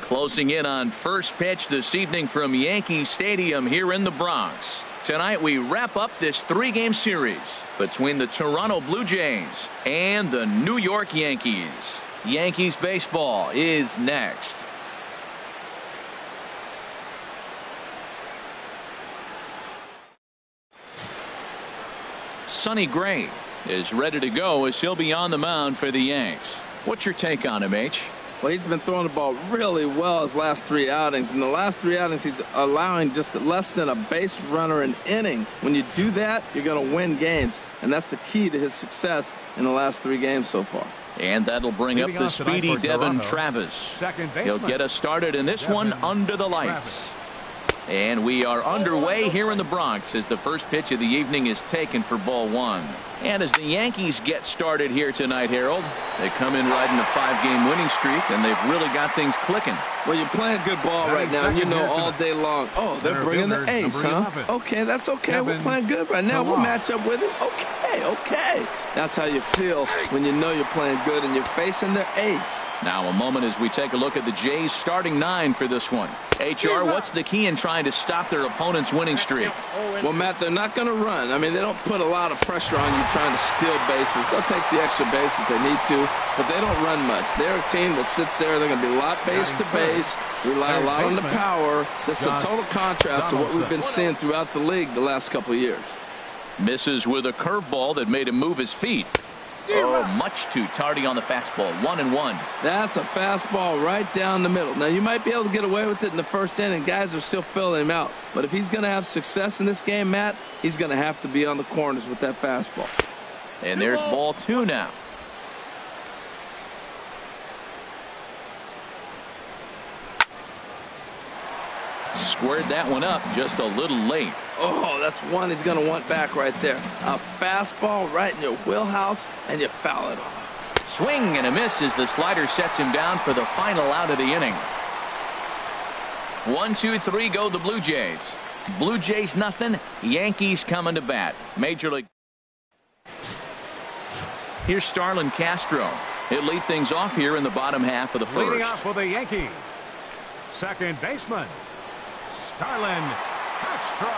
Closing in on first pitch this evening from Yankee Stadium here in the Bronx. Tonight we wrap up this 3-game series between the Toronto Blue Jays and the New York Yankees. Yankees baseball is next. Sonny Gray is ready to go as he'll be on the mound for the Yanks. What's your take on him, H? Well, he's been throwing the ball really well his last 3 outings. In the last 3 outings, he's allowing just less than a base runner an inning. When you do that, you're going to win games. And that's the key to his success in the last 3 games so far. And that'll bring up the speedy Devin Travis. He'll get us started in this one under the lights. And we are underway here in the Bronx as the first pitch of the evening is taken for ball 1. And as the Yankees get started here tonight, Harold, they come in riding a 5-game winning streak, and they've really got things clicking. Well, you're playing good ball right now, and you know all day long, oh, they're bringing the ace, huh? Okay, that's okay. We're playing good right now. We'll match up with him. Okay. That's how you feel when you know you're playing good and you're facing their ace. Now a moment as we take a look at the Jays starting 9 for this one. HR, what's the key in trying to stop their opponent's winning streak? Well, Matt, they're not going to run. I mean, they don't put a lot of pressure on you trying to steal bases. They'll take the extra base if they need to, but they don't run much. They're a team that sits there. They're going to be a lot base to base, rely a lot on the power. This is a total contrast to what we've been seeing throughout the league the last couple of years. Misses with a curveball that made him move his feet. Oh, much too tardy on the fastball. 1-1. That's a fastball right down the middle. Now, you might be able to get away with it in the first inning. Guys are still filling him out. But if he's going to have success in this game, Matt, he's going to have to be on the corners with that fastball. And there's ball 2 now. Squared that one up just a little late. Oh, that's one he's going to want back right there. A fastball right in your wheelhouse, and you foul it off. Swing and a miss as the slider sets him down for the final out of the inning. 1, 2, 3 go the Blue Jays. Blue Jays nothing. Yankees coming to bat. Major League. Here's Starlin Castro. He'll lead things off here in the bottom half of the first. Leading off for the Yankees, second baseman, Starlin Castro.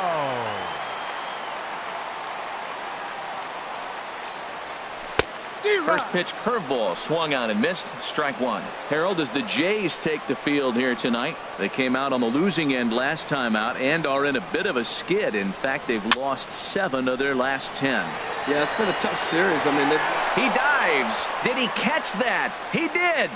First pitch curveball swung on and missed. Strike 1. Harold, as the Jays take the field here tonight, they came out on the losing end last time out and are in a bit of a skid. In fact, they've lost 7 of their last 10. Yeah, it's been a tough series. I mean, he dives. Did he catch that? He did.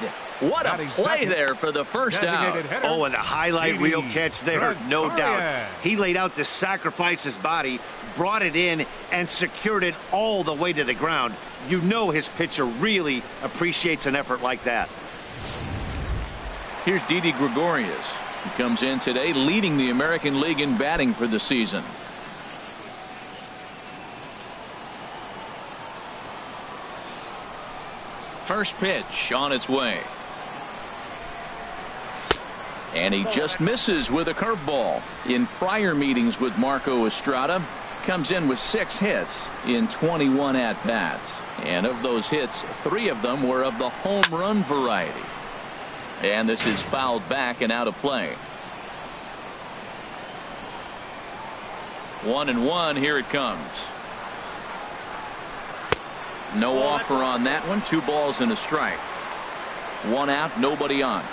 What a play there for the first out. Oh, and the highlight reel catch there, no doubt. He laid out to sacrifice his body, brought it in, and secured it all the way to the ground. You know his pitcher really appreciates an effort like that. Here's Didi Gregorius. He comes in today leading the American League in batting for the season. First pitch on its way. And he just misses with a curveball. In prior meetings with Marco Estrada, comes in with 6 hits in 21 at-bats. And of those hits, 3 of them were of the home run variety. And this is fouled back and out of play. 1-1, here it comes. No offer on that one. 2 balls and a strike. 1 out, nobody on.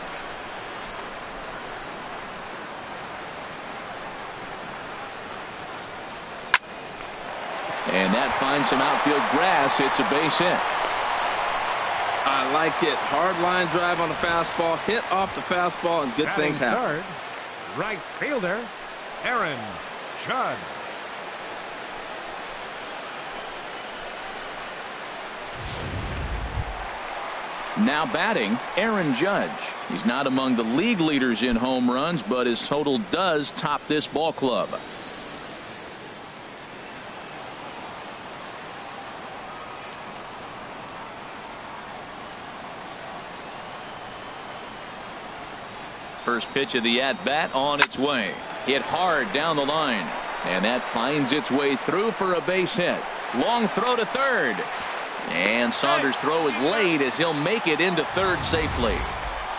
And that finds some outfield grass. It's a base hit. I like it. Hard line drive on the fastball. Hit off the fastball, and good things happen. Right fielder, Aaron Judge. Now batting, Aaron Judge. He's not among the league leaders in home runs, but his total does top this ball club. First pitch of the at-bat on its way. Hit hard down the line. And that finds its way through for a base hit. Long throw to third. And Saunders' throw is late as he'll make it into third safely.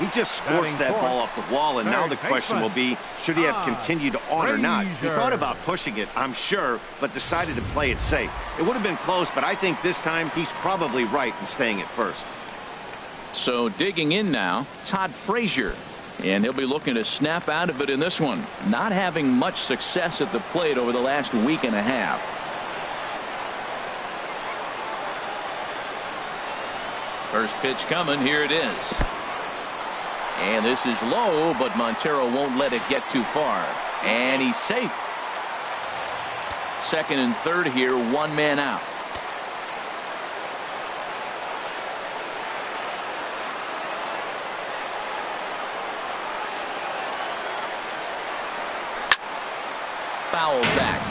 He just scorched that ball off the wall, and now the question will be, should he have continued on or not? He thought about pushing it, I'm sure, but decided to play it safe. It would have been close, but I think this time he's probably right in staying at first. So digging in now, Todd Frazier. And he'll be looking to snap out of it in this one. Not having much success at the plate over the last week and a half. First pitch coming. Here it is. And this is low, but Montero won't let it get too far. And he's safe. Second and third here, one man out. Foul back.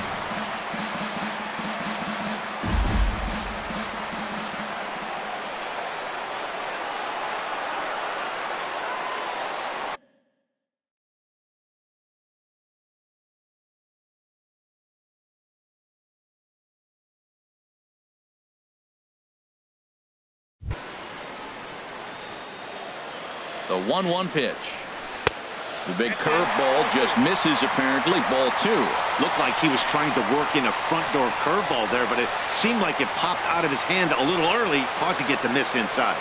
The 1-1 pitch. The big curveball just misses, apparently. Ball 2. Looked like he was trying to work in a front door curveball there, but it seemed like it popped out of his hand a little early, causing it to miss inside.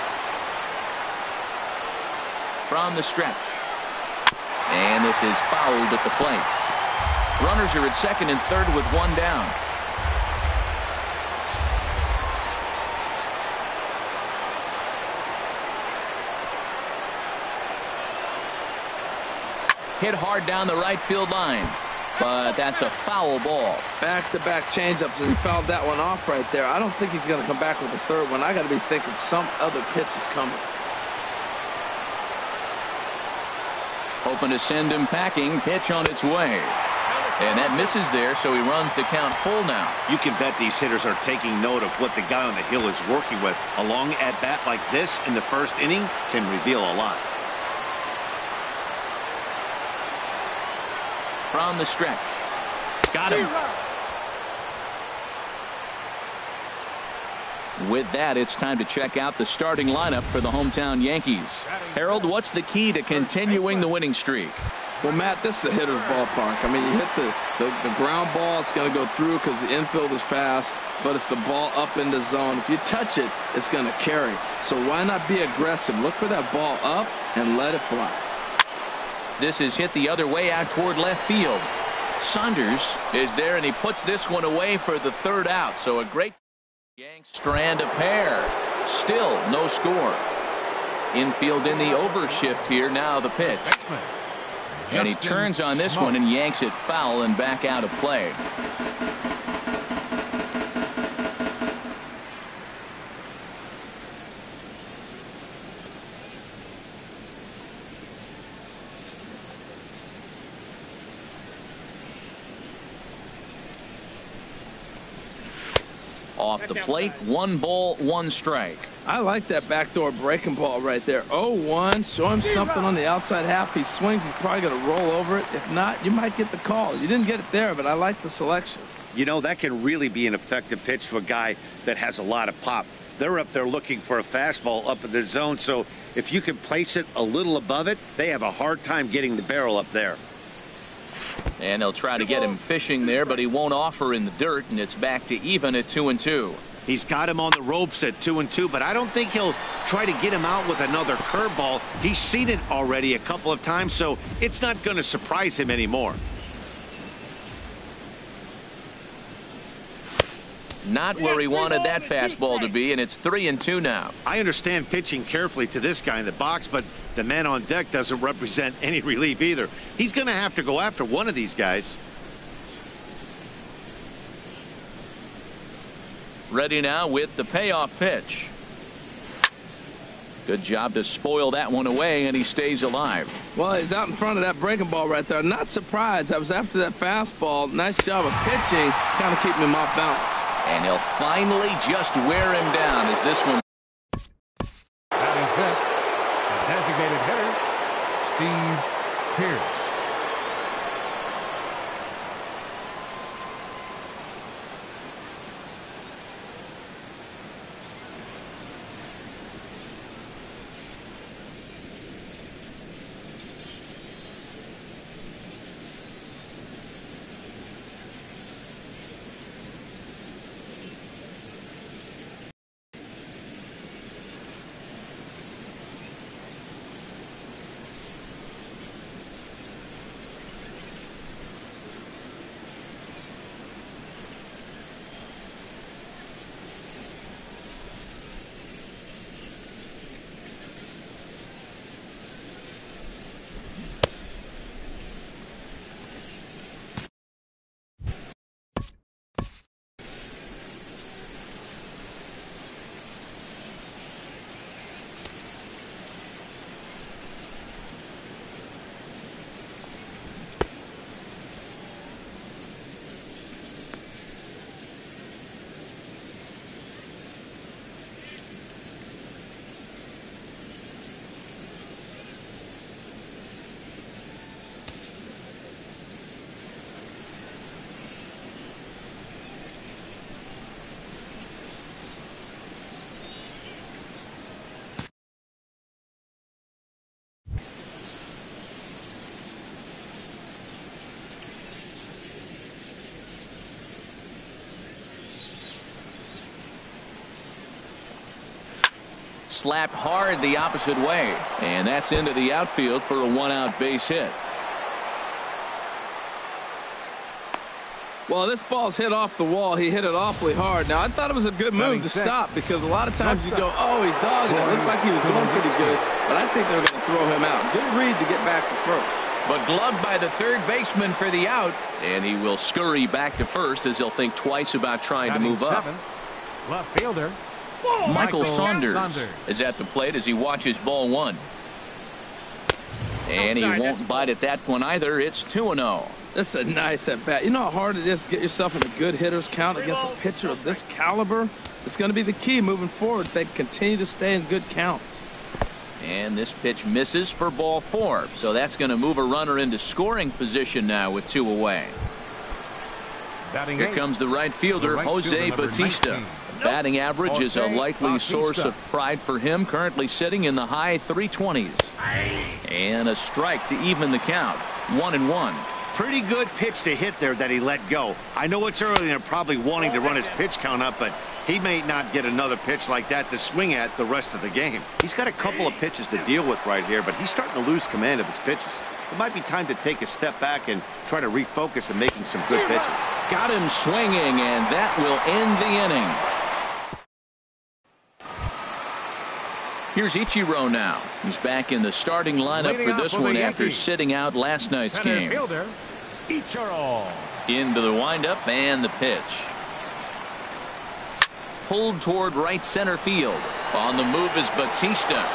From the stretch. And this is fouled at the plate. Runners are at second and third with one down. Hit hard down the right field line, but that's a foul ball. Back-to-back changeups, and he fouled that one off right there. I don't think he's going to come back with the third one. I got to be thinking some other pitch is coming. Hoping to send him packing. Pitch on its way. And that misses there, so he runs the count full now. You can bet these hitters are taking note of what the guy on the hill is working with. A long at-bat like this in the first inning can reveal a lot. From the stretch. Got him. With that, it's time to check out the starting lineup for the hometown Yankees. Harold, what's the key to continuing the winning streak? Well, Matt, this is a hitter's ballpark. I mean, you hit the ground ball, it's going to go through because the infield is fast, but it's the ball up in the zone. If you touch it, it's going to carry. So why not be aggressive? Look for that ball up and let it fly. This is hit the other way out toward left field. Saunders is there, and he puts this one away for the third out. So a great Yanks strand a pair. Still no score. Infield in the overshift here. Now the pitch. And he turns on this one and yanks it foul and back out of play. Off the plate, 1 ball, 1 strike. I like that backdoor breaking ball right there. 0-1. Show him something on the outside half. He swings, he's probably going to roll over it. If not, you might get the call. You didn't get it there, but I like the selection. You know, that can really be an effective pitch to a guy that has a lot of pop. They're up there looking for a fastball up in the zone, so if you can place it a little above it, they have a hard time getting the barrel up there. And they'll try to get him fishing there, but he won't offer in the dirt, and it's back to even at 2-2. He's got him on the ropes at 2-2, but I don't think he'll try to get him out with another curveball. He's seen it already a couple of times, so it's not going to surprise him anymore. Not where he wanted that fastball to be, and it's 3-2 now. I understand pitching carefully to this guy in the box, but the man on deck doesn't represent any relief either. He's going to have to go after one of these guys. Ready now with the payoff pitch. Good job to spoil that one away, and he stays alive. Well, he's out in front of that breaking ball right there. Not surprised. I was after that fastball. Nice job of pitching, kind of keeping him off balance. And he'll finally just wear him down as this one. Batting fifth, the designated hitter, Steve Pearce. slapped hard the opposite way. And that's into the outfield for a 1-out base hit. Well, this ball's hit off the wall. He hit it awfully hard. Now, I thought it was a good move to stop because a lot of times you go, oh, he's dogging it. It looked like he was going pretty good, but I think they're going to throw him out. Good read to get back to first. But gloved by the third baseman for the out, and he will scurry back to first as he'll think twice about trying to move up. Left fielder. Michael Saunders is at the plate as he watches ball 1. And he won't bite at that one either. It's 2-0. That's a nice at bat. You know how hard it is to get yourself in a good hitter's count against a pitcher of this caliber? It's going to be the key moving forward. They continue to stay in good counts. And this pitch misses for ball 4. So that's going to move a runner into scoring position now with 2 away. Here comes the right fielder, Jose Bautista. Batting average is a likely source of pride for him, currently sitting in the high 320s. And a strike to even the count. 1-1. Pretty good pitch to hit there that he let go. I know it's early and they're probably wanting to run his pitch count up, but he may not get another pitch like that to swing at the rest of the game. He's got a couple of pitches to deal with right here, but he's starting to lose command of his pitches. It might be time to take a step back and try to refocus and making some good pitches. Got him swinging, and that will end the inning. Here's Ichiro now. He's back in the starting lineup for this one after sitting out last night's game. Ichiro. Into the windup and the pitch. Pulled toward right center field. On the move is Bautista.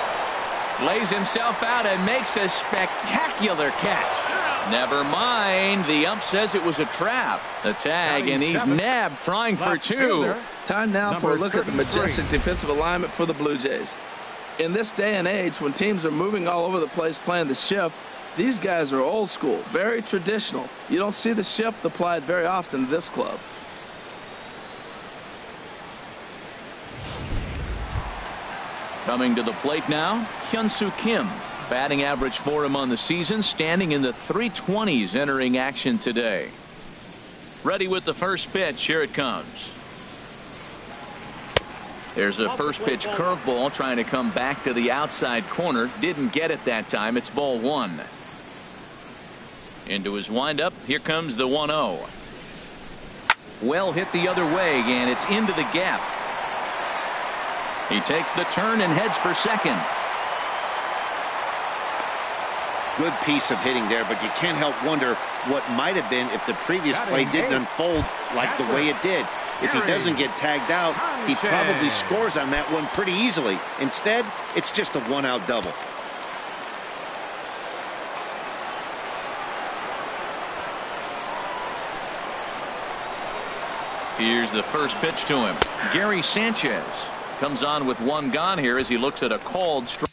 Lays himself out and makes a spectacular catch. Never mind. The ump says it was a trap. The tag, and he's nabbed trying for 2. Time now for a look at the majestic defensive alignment for the Blue Jays. In this day and age, when teams are moving all over the place playing the shift, these guys are old school, very traditional. You don't see the shift applied very often in this club. Coming to the plate now, Hyun-Soo Kim. Batting average for him on the season, standing in the 320s entering action today. Ready with the first pitch. Here it comes. There's a first pitch curveball trying to come back to the outside corner. Didn't get it that time. It's ball 1. Into his windup. Here comes the 1-0. Well hit the other way, and it's into the gap. He takes the turn and heads for second. Good piece of hitting there, but you can't help wonder what might have been if the previous play didn't unfold like the way it did. If he doesn't get tagged out, he probably scores on that one pretty easily. Instead, it's just a 1-out double. Here's the first pitch to him. Gary Sanchez comes on with 1 gone here as he looks at a called strike.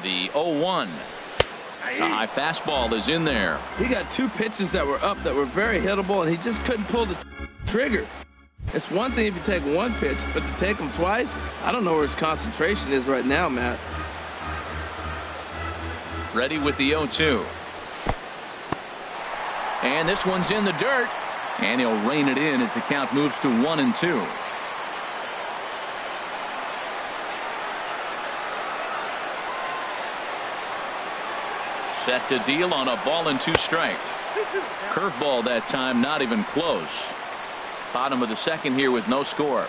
The 0-1. The high fastball is in there. He got 2 pitches that were up that were very hittable, and he just couldn't pull the trigger. It's one thing if you take 1 pitch, but to take them twice, I don't know where his concentration is right now, Matt. Ready with the 0-2. And this one's in the dirt. And he'll rein it in as the count moves to 1-2. Set to deal on a ball and 2 strikes. Curveball that time, not even close. Bottom of the second here with no score.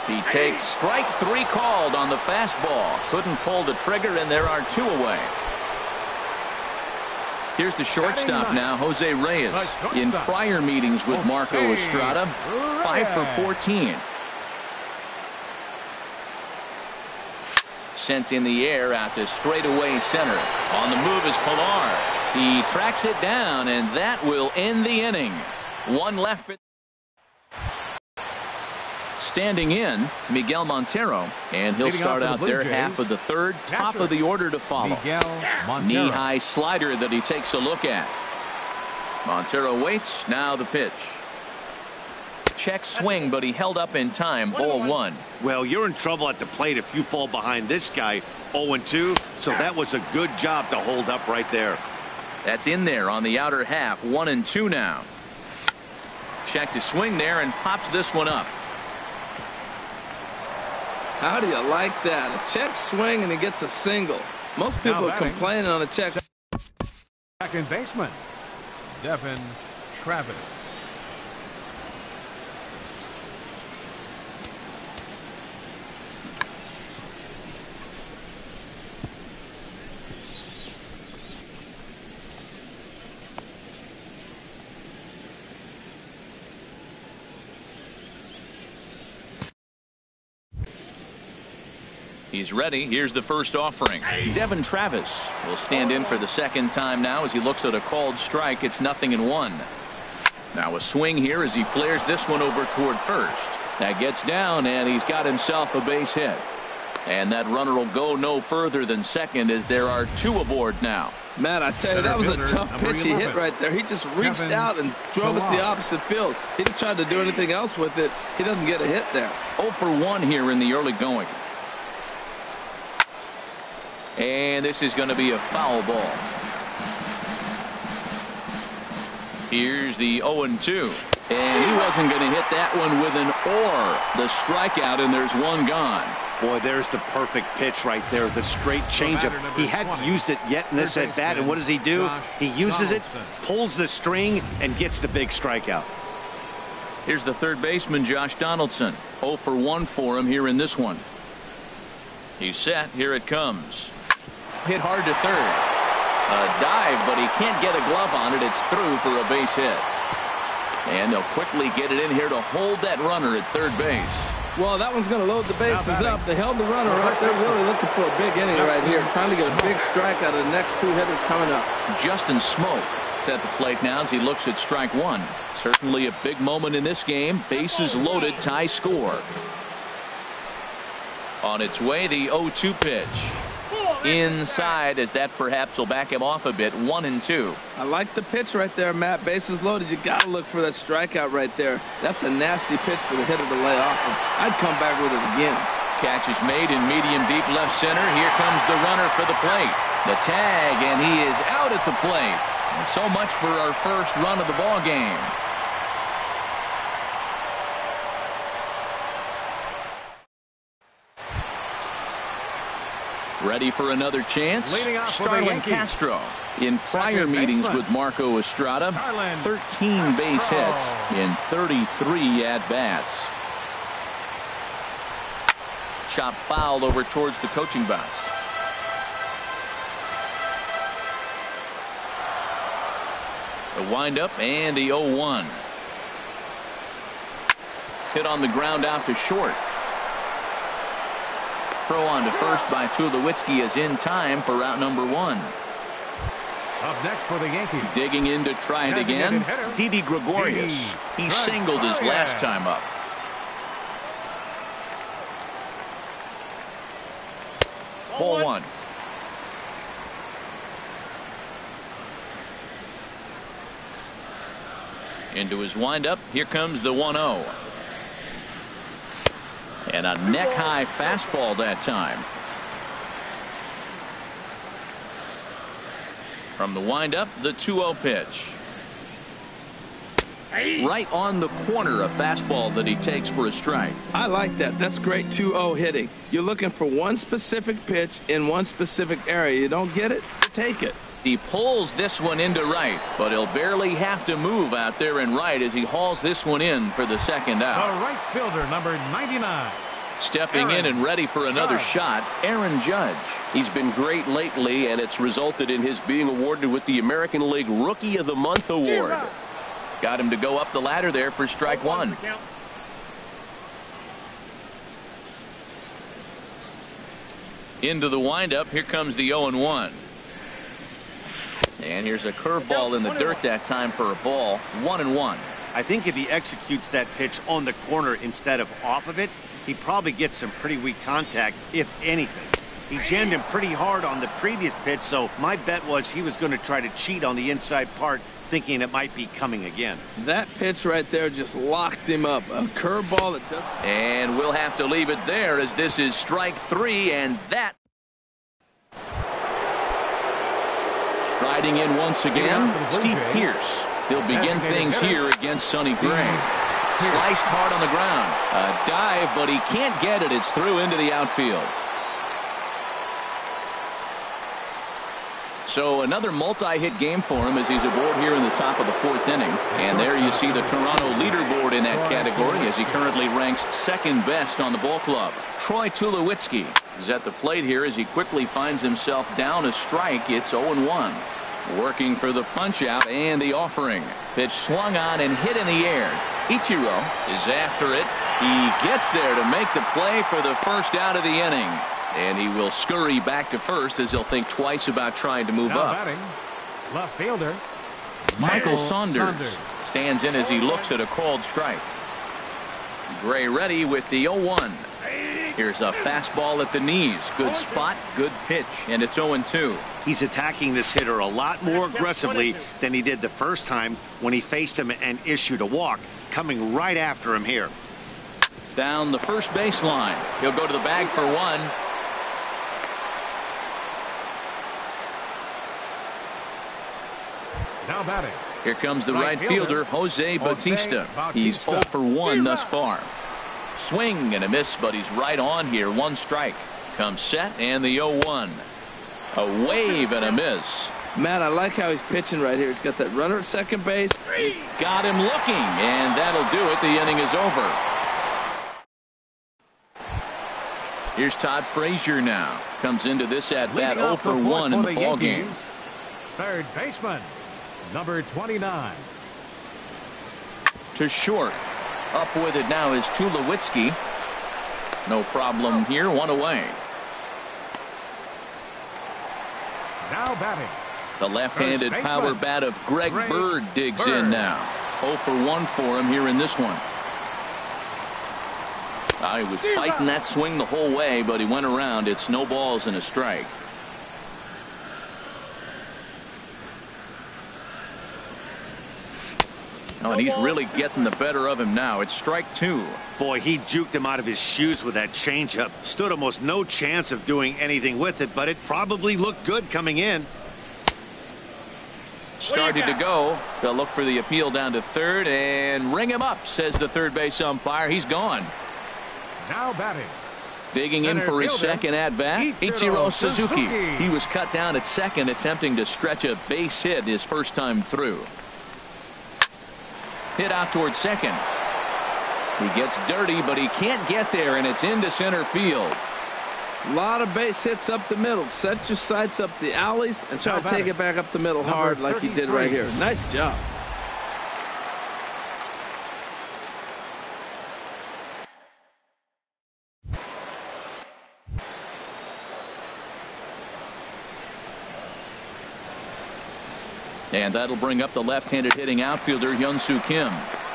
He takes strike 3 called on the fastball. Couldn't pull the trigger, and there are 2 away. Here's the shortstop now, Jose Reyes. In prior meetings with Marco Estrada, 5 for 14. Sent in the air out to straightaway center. On the move is Pilar. He tracks it down, and that will end the inning. 1 left. Standing in, Miguel Montero, and he'll start out their half of the third. Top of the order to follow. Knee-high slider that he takes a look at. Montero waits. Now the pitch. Check swing, but he held up in time. 0-1. Well, you're in trouble at the plate if you fall behind this guy. 0-2. So that was a good job to hold up right there. That's in there on the outer half. 1-2 now. Check to swing there and pops this one up. How do you like that? A check swing and he gets a single. Most people are complaining on a check. Second baseman, Devin Travis. He's ready. Here's the first offering. Devin Travis will stand in for the second time now as he looks at a called strike. It's 0-1. Now a swing here as he flares this one over toward first. That gets down, and he's got himself a base hit. And that runner will go no further than second as there are 2 aboard now. Matt, I tell you, that was a tough pitch he hit right there. He just reached out and drove it the opposite field. He didn't try to do anything else with it. He doesn't get a hit there. 0-for-1 here in the early going. And this is going to be a foul ball. Here's the 0-2. And he wasn't going to hit that one with an or. The strikeout, and there's one gone. Boy, there's the perfect pitch right there. The straight changeup. He hadn't used it yet in this at bat, and what does he do? He uses it, pulls the string, and gets the big strikeout. Here's the third baseman, Josh Donaldson. 0-for-1 for him here in this one. He's set. Here it comes. Hit hard to third. A dive, but he can't get a glove on it. It's through for a base hit. And they'll quickly get it in here to hold that runner at third base. Well, that one's going to load the bases up. They held the runner up. They're really looking for a big inning right here, trying to get a big strike out of the next 2 hitters coming up. Justin Smoak is at the plate now as he looks at strike one. Certainly a big moment in this game. Bases loaded, tie score. On its way, the 0-2 pitch. Inside, as that perhaps will back him off a bit. 1-2. I like the pitch right there, Matt. Bases loaded. You got to look for that strikeout right there. That's a nasty pitch for the hitter to lay off him. I'd come back with it again. Catch is made in medium deep left center. Here comes the runner for the plate. The tag, and he is out at the plate. And so much for our first run of the ball game. Ready for another chance? Starlin Castro. In prior meetings with Marco Estrada, 13 base hits in 33 at-bats. Chop fouled over towards the coaching box. The windup and the 0-1. Hit on the ground out to short. Throw on to first by Tulowitzki is in time for route number 1. Up next for the Yankees. Digging in to try it again. Didi Gregorius. He singled his last time up. Ball 1. Into his windup. Here comes the 1-0. And a neck-high fastball that time. From the windup, the 2-0 pitch. Right on the corner, a fastball that he takes for a strike. I like that. That's great 2-0 hitting. You're looking for one specific pitch in one specific area. You don't get it, take it. He pulls this one into right, but he'll barely have to move out there in right as he hauls this one in for the second out. The right fielder, number 99. Stepping in and ready for another shot, Aaron Judge. He's been great lately, and it's resulted in his being awarded with the American League Rookie of the Month award. Got him to go up the ladder there for strike one. Into the windup. Here comes the 0-1. And here's a curveball in the dirt that time for a ball. 1-1. I think if he executes that pitch on the corner instead of off of it, he probably gets some pretty weak contact, if anything. He jammed him pretty hard on the previous pitch, so my bet was he was going to try to cheat on the inside part, thinking it might be coming again. That pitch right there just locked him up. A curveball that does. And we'll have to leave it there as this is strike 3, and that. Striding in once again, Steve Pearce. He'll begin things here against Sonny Gray. Sliced hard on the ground. A dive, but he can't get it. It's through into the outfield. So another multi-hit game for him as he's aboard here in the top of the 4th inning. And there you see the Toronto leaderboard in that category as he currently ranks 2nd best on the ball club. Troy Tulowitzki is at the plate here as he quickly finds himself down a strike. It's 0-1. Working for the punch out and the offering. Pitch swung on and hit in the air. Ichiro is after it. He gets there to make the play for the first out of the inning. And he will scurry back to first as he'll think twice about trying to move now up. Batting, left fielder Michael Saunders stands in as he looks at a called strike. Gray ready with the 0-1. Here's a fastball at the knees. Good spot, good pitch, and it's 0-2. He's attacking this hitter a lot more aggressively than he did the first time when he faced him and issued a walk, coming right after him here. Down the first baseline. He'll go to the bag for one. now batting. Here comes the right fielder, Jose Bautista. He's 0 for 1 thus far. Swing and a miss, but he's right on here. 1 strike. Comes set and the 0-1. A wave and a miss. Matt, I like how he's pitching right here. He's got that runner at second base. Got him looking, and that'll do it. The inning is over. Here's Todd Frazier now. Comes into this at-bat 0 for 1 in the ballgame. Third baseman, number 29. To short. Up with it now is Tulowitzki. No problem here. 1 away. Now batting. The left-handed power bat of Greg Bird digs in now. 0 for 1 for him here in this one. He was fighting that swing the whole way, but he went around. It's no balls and a strike. Oh, and he's really getting the better of him now. It's strike 2. Boy, he juked him out of his shoes with that changeup. Stood almost no chance of doing anything with it, but it probably looked good coming in. Started to go. They'll look for the appeal down to third and ring him up, says the third base umpire. He's gone. Now batting. Digging in for his second at-bat, Ichiro Suzuki. He was cut down at second, attempting to stretch a base hit his first time through. Hit out towards second. He gets dirty, but he can't get there, and it's into center field. A lot of base hits up the middle. Set your sights up the alleys and try to take it back up the middle hard like you did right here. Nice job. And that'll bring up the left-handed hitting outfielder Hyun-Soo Kim.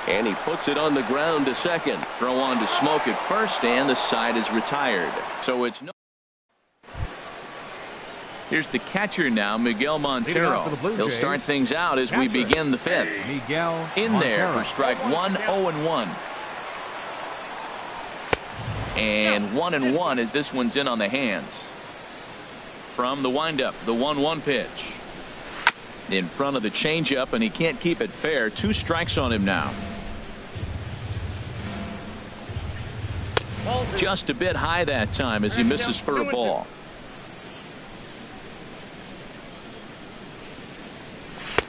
And he puts it on the ground to second. Throw on to Smoke at first, and the side is retired. So it's no. Here's the catcher now, Miguel Montero. He'll start things out as we begin the 5th. Miguel in there for strike 1, 0-1. And 1-1 as this one's in on the hands. From the windup, the 1-1 pitch. In front of the changeup, and he can't keep it fair. 2 strikes on him now. Just a bit high that time as he misses for a ball.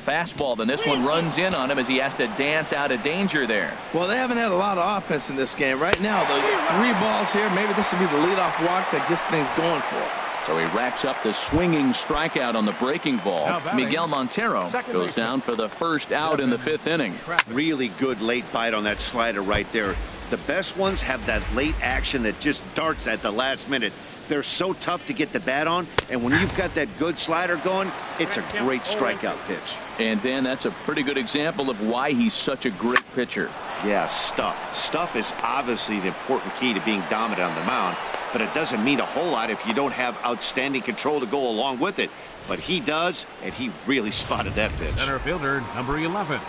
Fastball, then this one runs in on him as he has to dance out of danger there. Well, they haven't had a lot of offense in this game. Right now, the 3 balls here, maybe this will be the leadoff walk that gets things going for him. So he racks up the swinging strikeout on the breaking ball. Miguel Montero goes down for the first out in the 5th inning. Really good late bite on that slider right there. The best ones have that late action that just darts at the last minute. They're so tough to get the bat on, and when you've got that good slider going, it's a great strikeout pitch. And Dan, that's a pretty good example of why he's such a great pitcher. Yeah, stuff. Stuff is obviously the important key to being dominant on the mound, but it doesn't mean a whole lot if you don't have outstanding control to go along with it. But he does, and he really spotted that pitch. Center fielder, number 11.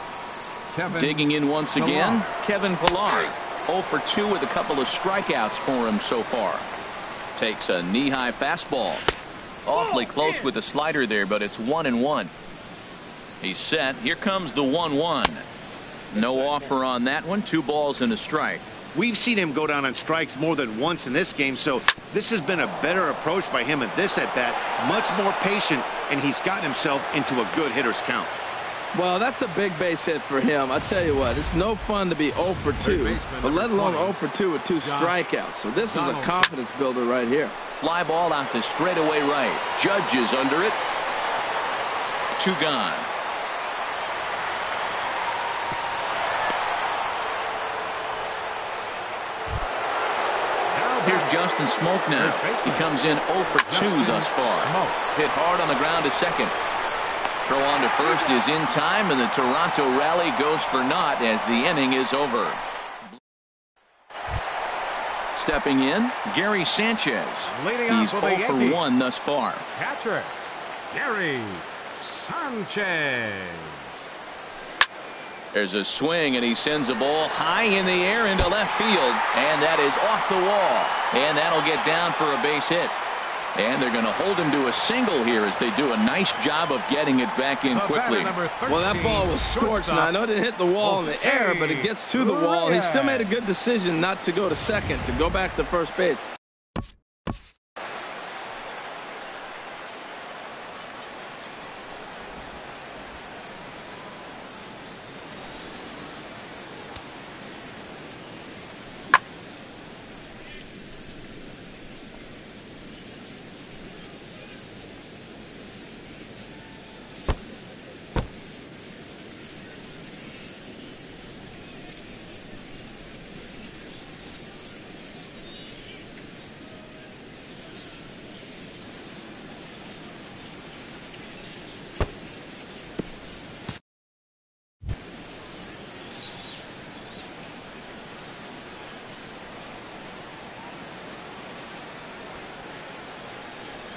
Kevin Digging in once again, Pillar. Kevin Pillar. 0 for 2 with a couple of strikeouts for him so far. Takes a knee-high fastball. Awfully close with the slider there, but it's 1-1. He's set. Here comes the 1-1. No offer on that one. 2 balls and a strike. We've seen him go down on strikes more than once in this game, so this has been a better approach by him at this at-bat. Much more patient, and he's gotten himself into a good hitter's count. Well, that's a big base hit for him. I tell you what, it's no fun to be 0 for 2, but let alone 0 for 2 with 2 strikeouts. So this is a confidence builder right here. Fly ball out to straightaway right. Judge is under it. 2 gone. Here's Justin Smoke now. He comes in 0 for 2 thus far. Hit hard on the ground to second. Throw on to first is in time, and the Toronto rally goes for naught as the inning is over. Stepping in, Gary Sanchez. He's 0 for 1 thus far. Catcher, Gary Sanchez. There's a swing, and he sends a ball high in the air into left field, and that is off the wall, and that'll get down for a base hit. And they're going to hold him to a single here as they do a nice job of getting it back in quickly. Well, that ball was scorched. Now, I know it didn't hit the wall in the air, but it gets to the wall. He still made a good decision not to go to second, to go back to first base.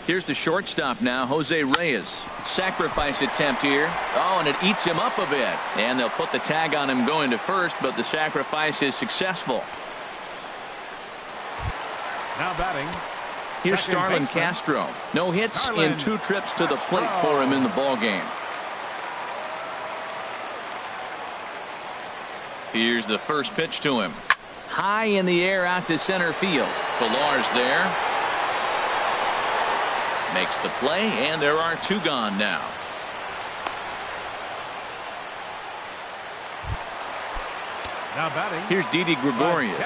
Here's the shortstop now, Jose Reyes. Sacrifice attempt here. Oh, and it eats him up a bit. And they'll put the tag on him going to first, but the sacrifice is successful. Now batting. Here's Starlin Castro. No hits in 2 trips to the plate for him in the ballgame. Here's the first pitch to him. High in the air out to center field. Pillar's there. Makes the play, and there are 2 gone now. Now batting. Here's Didi Gregorius.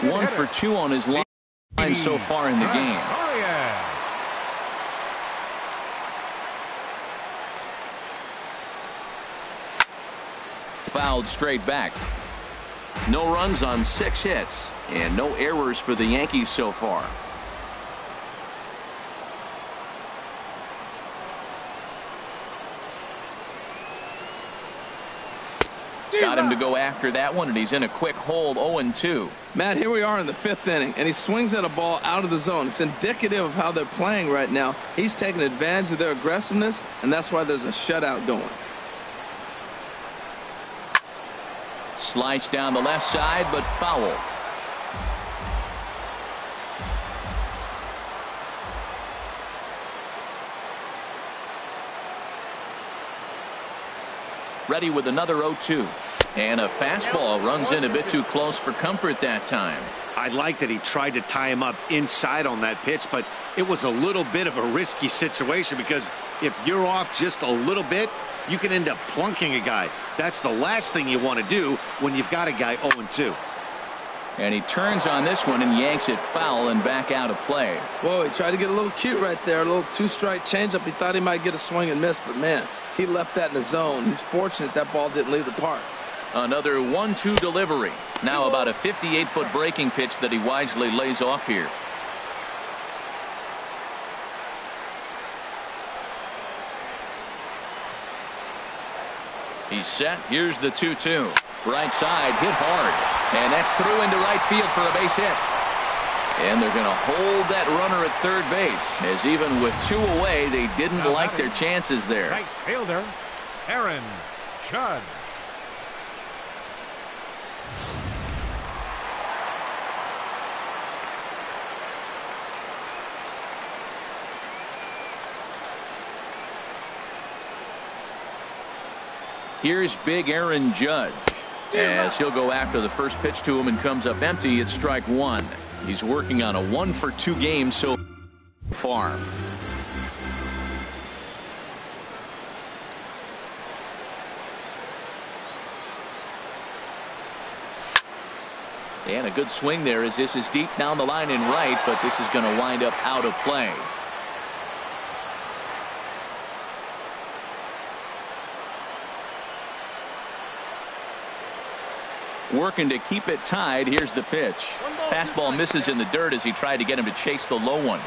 1 for 2 on his line so far in the game. Fouled straight back. No runs on 6 hits, and no errors for the Yankees so far. Got him to go after that one, and he's in a quick hold, 0-2. Matt, here we are in the 5th inning, and he swings at a ball out of the zone. It's indicative of how they're playing right now. He's taking advantage of their aggressiveness, and that's why there's a shutout going. Slice down the left side, but foul. Ready with another 0-2. And a fastball runs in a bit too close for comfort that time. I like that he tried to tie him up inside on that pitch, but it was a little bit of a risky situation because if you're off just a little bit, you can end up plunking a guy. That's the last thing you want to do when you've got a guy 0-2. And he turns on this one and yanks it foul and back out of play. Whoa, he tried to get a little cute right there. A little 2-strike changeup. He thought he might get a swing and miss, but man, he left that in the zone. He's fortunate that ball didn't leave the park. Another 1-2 delivery. Now about a 58-foot breaking pitch that he wisely lays off here. He's set. Here's the 2-2. Right side, hit hard. And that's through into right field for a base hit. And they're going to hold that runner at third base, as even with 2 away, they didn't like their chances there. Right fielder, Aaron Judge. Here's big Aaron Judge, as he'll go after the first pitch to him and comes up empty at strike 1. He's working on a 1-for-2 game so far. And a good swing there as this is deep down the line in right, but this is going to wind up out of play. Working to keep it tied. Here's the pitch. Fastball misses in the dirt as he tried to get him to chase the low one.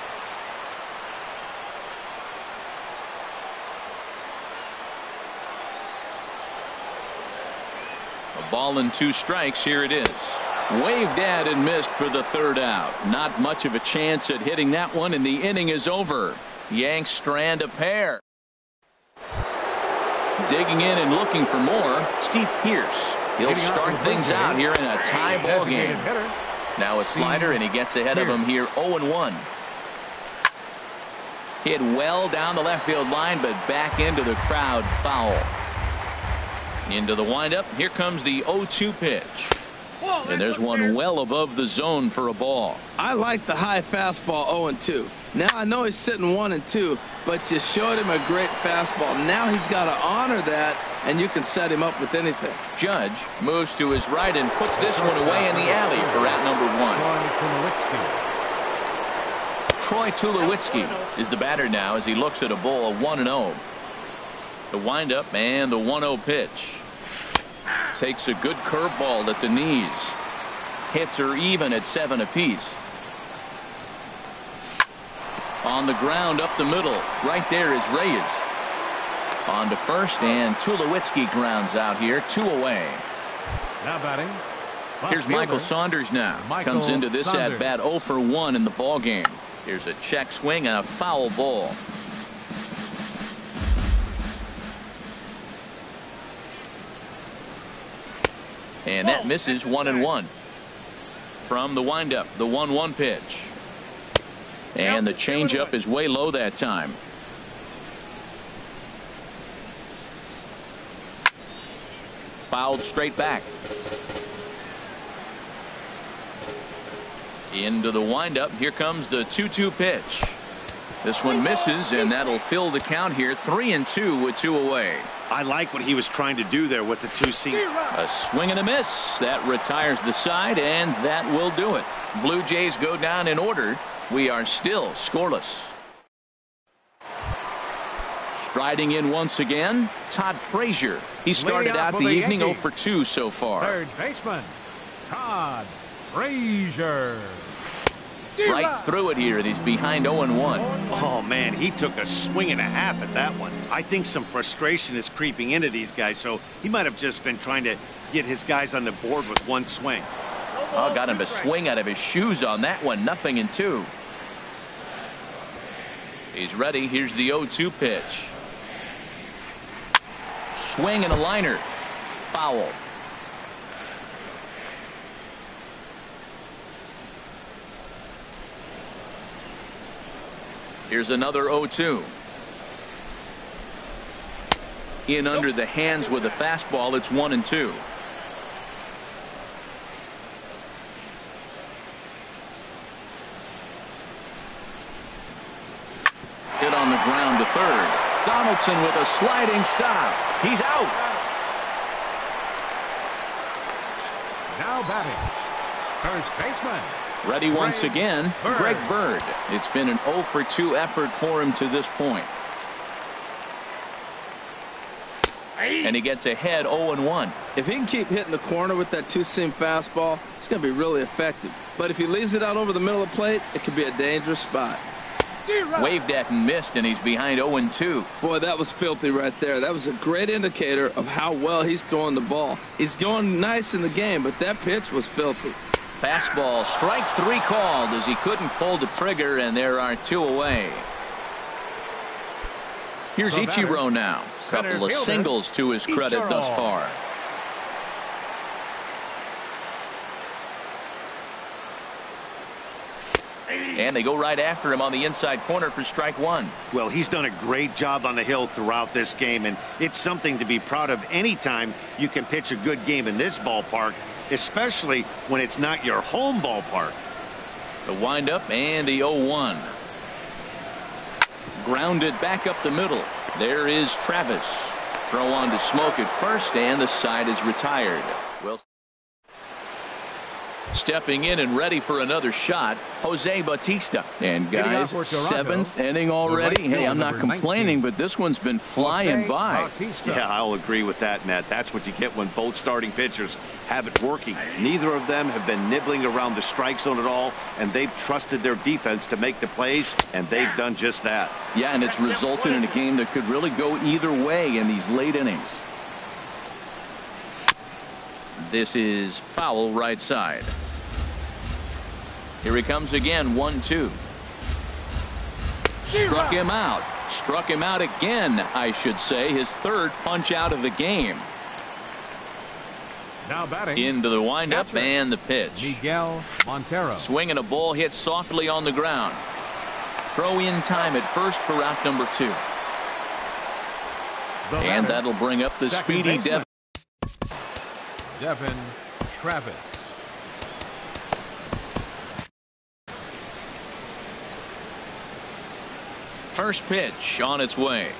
A ball and 2 strikes. Here it is. Waved at and missed for the 3rd out. Not much of a chance at hitting that one, and the inning is over. Yanks strand a pair. Digging in and looking for more, Steve Pearce. He'll start things out here in a tie ball game. Now a slider, and he gets ahead of him here 0-1. Hit well down the left field line, but back into the crowd, foul. Into the windup. Here comes the 0-2 pitch. And there's one well above the zone for a ball. I like the high fastball 0-2. Now I know he's sitting 1-2, but you showed him a great fastball. Now he's got to honor that, and you can set him up with anything. Judge moves to his right and puts this one away in the alley for out number 1. Troy Tulowitzki is the batter now as he looks at a ball 1-0. The windup and the 1-0 pitch. Takes a good curveball at the knees. Hits are even at 7 apiece. On the ground up the middle. Right there is Reyes. On to first, and Tulowitzki grounds out here. 2 away. Now batting. Here's Michael Saunders now. Comes into this at bat 0 for 1 in the ball game. Here's a check swing and a foul ball. And that misses 1-1. From the windup, the 1-1 pitch. And the changeup is way low that time. Fouled straight back. Into the windup. Here comes the 2-2 pitch. This one misses, and that'll fill the count here. 3-2 with 2 away. I like what he was trying to do there with the 2-seam. A swing and a miss. That retires the side, and that will do it. Blue Jays go down in order. We are still scoreless. Striding in once again, Todd Frazier. He started out the evening 0 for 2 so far. Third baseman, Todd Frazier. Right through it here, and he's behind 0-1. Oh, man, he took a swing and a half at that one. I think some frustration is creeping into these guys, so he might have just been trying to get his guys on the board with 1 swing. Oh, got him to swing out of his shoes on that one. 0-2. He's ready. Here's the 0-2 pitch. Swing and a liner. Foul. Here's another 0-2. In under the hands with a fastball. It's 1-2. Hit on the ground to third. Donaldson with a sliding stop. He's out. Now batting, first baseman. Ready once again, Greg Bird. It's been an 0 for 2 effort for him to this point. And he gets ahead 0-1. If he can keep hitting the corner with that two-seam fastball, it's going to be really effective. But if he leaves it out over the middle of the plate, it could be a dangerous spot. Waved at and missed, and he's behind 0-2. Boy, that was filthy right there. That was a great indicator of how well he's throwing the ball. He's going nice in the game, but that pitch was filthy. Fastball, strike 3 called as he couldn't pull the trigger, and there are 2 away. Here's Ichiro now. Couple of singles to his credit thus far. And they go right after him on the inside corner for strike 1. Well, he's done a great job on the hill throughout this game, and it's something to be proud of anytime you can pitch a good game in this ballpark, especially when it's not your home ballpark. The windup and the 0-1. Grounded back up the middle. There is Travis. Throw on to Smoke at first, and the side is retired. Well, stepping in and ready for another shot, Jose Bautista. And guys, 7th inning already. Hey, I'm not complaining, but this one's been flying by. Yeah, I'll agree with that, Matt. That's what you get when both starting pitchers have it working. Neither of them have been nibbling around the strike zone at all, and they've trusted their defense to make the plays, and they've done just that. Yeah, and it's resulted in a game that could really go either way in these late innings. This is foul right side. Here he comes again, 1-2. Struck him out. Struck him out again, I should say. His 3rd punch out of the game. Now batting. Into the windup Catcher, and the pitch. Miguel Montero. Swinging a ball hit softly on the ground. Throw in time at first for out number 2. And that'll bring up the speedy Devin Travis. First pitch on its way.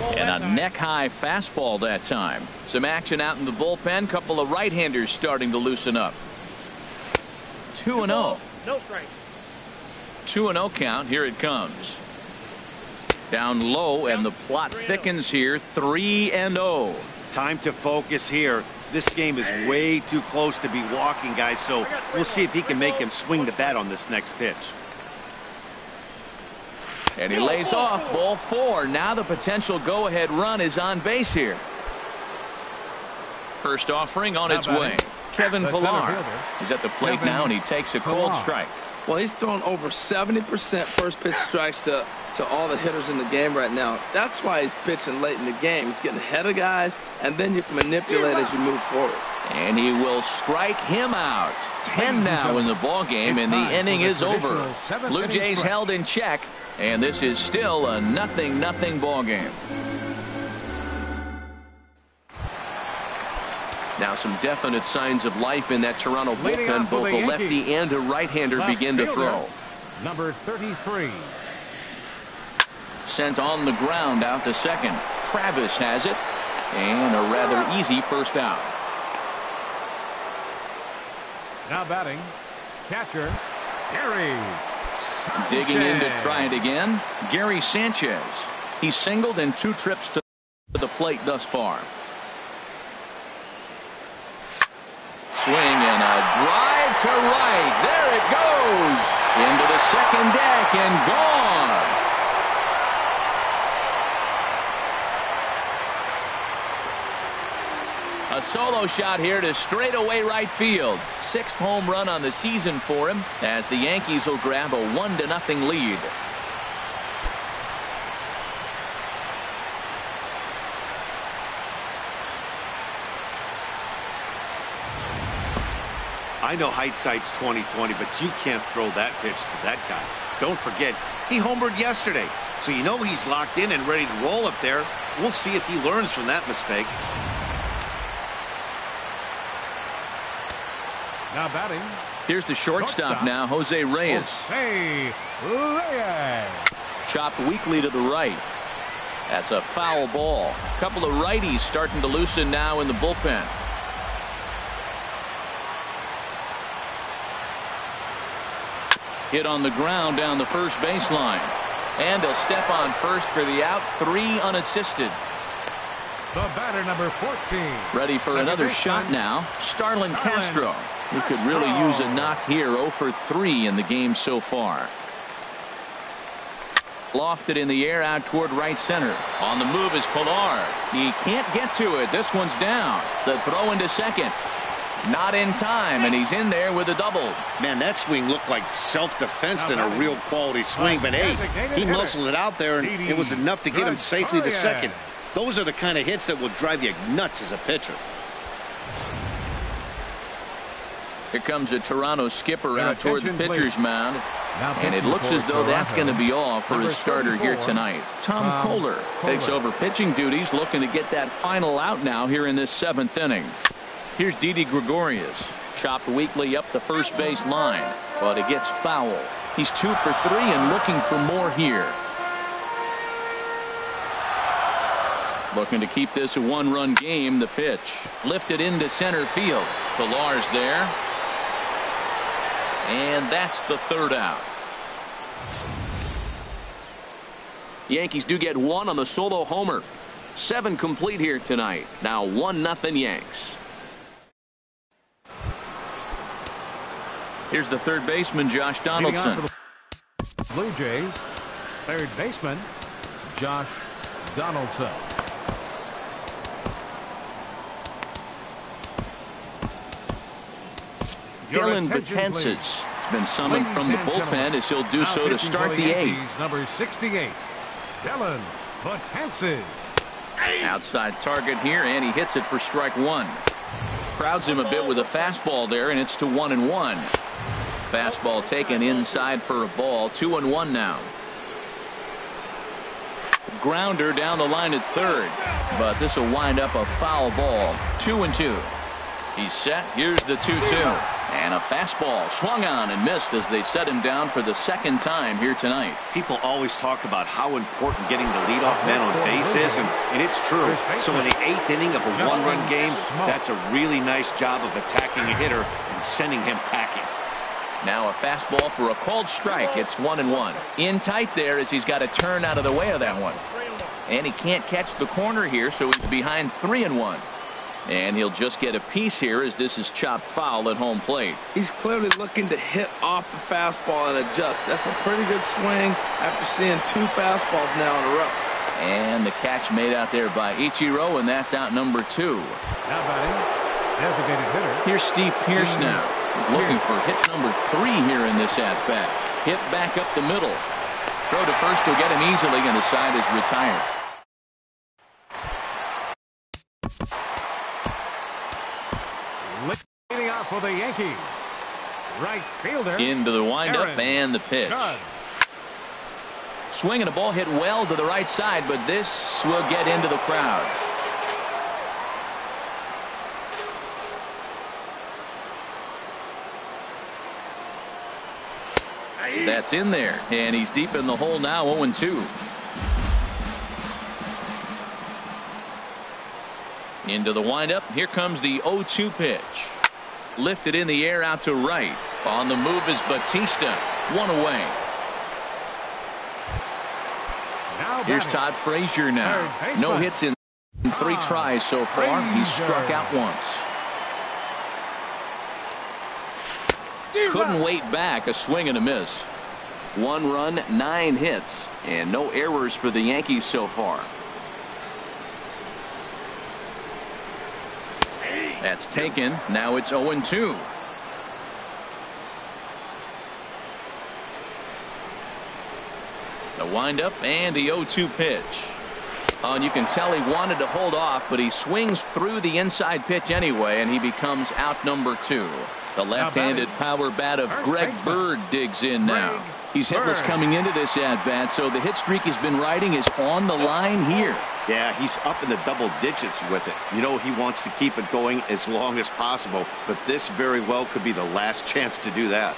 And a neck-high fastball that time. Some action out in the bullpen. Couple of right-handers starting to loosen up. 2-0. No strike. 2-0 count. Here it comes. Down low, and the plot thickens here. 3-0. Time to focus here. This game is way too close to be walking, guys, so we'll see if he can make him swing the bat on this next pitch. And he lays off. Ball 4. Now the potential go-ahead run is on base here. First offering on its way. Kevin Pillar. He's at the plate now, and he takes a cold strike. Well, he's thrown over 70% first pitch strikes to all the hitters in the game right now. That's why he's pitching late in the game. He's getting ahead of guys, and then you can manipulate as you move forward. And he will strike him out. 10 now in the ball game, and the inning is over. Blue Jays held in check, and this is still a 0-0 ball game. Now some definite signs of life in that Toronto bullpen. Both a lefty and a right-hander begin to throw. Number 33. Sent on the ground out to second. Travis has it, and a rather easy first out. Now batting, catcher Gary Sanchez. Digging in to try it again, Gary Sanchez. He's singled in 2 trips to the plate thus far. Swing and a drive to right. There it goes. Into the second deck and gone. A solo shot here to straightaway right field. 6th home run on the season for him as the Yankees will grab a 1-0 lead. I know hindsight's 20/20, but you can't throw that pitch to that guy. Don't forget, he homered yesterday, so you know he's locked in and ready to roll up there. We'll see if he learns from that mistake. Now batting. Here's the shortstop now, Jose Reyes. Jose Reyes. Chopped weakly to the right. That's a foul ball. Couple of righties starting to loosen now in the bullpen. Hit on the ground down the first baseline. And he'll step on first for the out. 3 unassisted. The batter, number 14. Ready for another shot now. Starlin Castro. He could really use a knock here. 0 for 3 in the game so far. Lofted in the air out toward right center. On the move is Pilar. He can't get to it. This one's down. The throw into second. Not in time, and he's in there with a double. Man, that swing looked like self-defense than a real quality swing. But, hey, he muscled it out there, and it was enough to get him safely to second. Those are the kind of hits that will drive you nuts as a pitcher. Here comes a Toronto skipper out toward the pitcher's mound. And it looks as though that's going to be all for his starter here tonight. Tom Kohler takes over pitching duties, looking to get that final out now here in this 7th inning. Here's Didi Gregorius. Chopped weakly up the first base line, but it gets foul. He's 2 for 3 and looking for more here. Looking to keep this a 1-run game. The pitch lifted into center field. Pilar's there. And that's the 3rd out. Yankees do get 1 on the solo homer. 7 complete here tonight. Now 1-0 Yanks. Here's the third baseman, Josh Donaldson. Blue Jays, third baseman, Josh Donaldson. Dylan Betances has been summoned from the bullpen as he'll do so to start the 8th. Number 68, Dylan Betances. Outside target here, and he hits it for strike 1. Crowds him a bit with a fastball there, and it's to 1-1. Fastball taken inside for a ball. 2-1 now. Grounder down the line at third, but this will wind up a foul ball. 2-2. He's set. Here's the 2-2. And a fastball swung on and missed as they set him down for the 2nd time here tonight. People always talk about how important getting the leadoff man on base is, and it's true. So in the 8th inning of a 1-run game, that's a really nice job of attacking a hitter and sending him packing. Now a fastball for a called strike. It's 1-1. In tight there as he's got to turn out of the way of that one. And he can't catch the corner here, so he's behind 3-1. And he'll just get a piece here as this is chopped foul at home plate. He's clearly looking to hit off the fastball and adjust. That's a pretty good swing after seeing 2 fastballs now in a row. And the catch made out there by Ichiro, and that's out number 2. Now batting, designated hitter. Here's Steve Pearce now. He's looking for hit number 3 here in this at-bat. Hit back up the middle. Throw to first will get him easily, and the side is retired. Leading off for the Yankees, right fielder. Into the windup and the pitch. Judd. Swing and a ball hit well to the right side, but this will get into the crowd. That's in there, and he's deep in the hole now. 0-2. Into the windup. Here comes the 0-2 pitch. Lifted in the air out to right. On the move is Batista. 1 away. Here's Todd Frazier now. No hits in 3 tries so far. He's struck out once. Couldn't wait back. A swing and a miss. 1 run, 9 hits, and no errors for the Yankees so far. That's taken. Now it's 0-2. The windup and the 0-2 pitch. Oh, and you can tell he wanted to hold off, but he swings through the inside pitch anyway, and he becomes out number 2. The left-handed power bat of Greg Bird digs in now. He's hitless coming into this at-bat, so the hit streak he's been riding is on the line here. Yeah, he's up in the double digits with it. You know, he wants to keep it going as long as possible, but this very well could be the last chance to do that.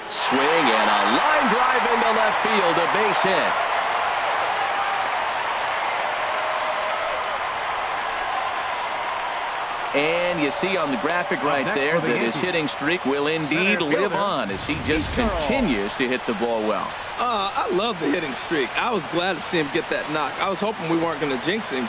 Swing and a line drive into left field, a base hit. And you see on the graphic right there that his hitting streak will indeed live on as he just continues to hit the ball well. I love the hitting streak. I was glad to see him get that knock. I was hoping we weren't going to jinx him.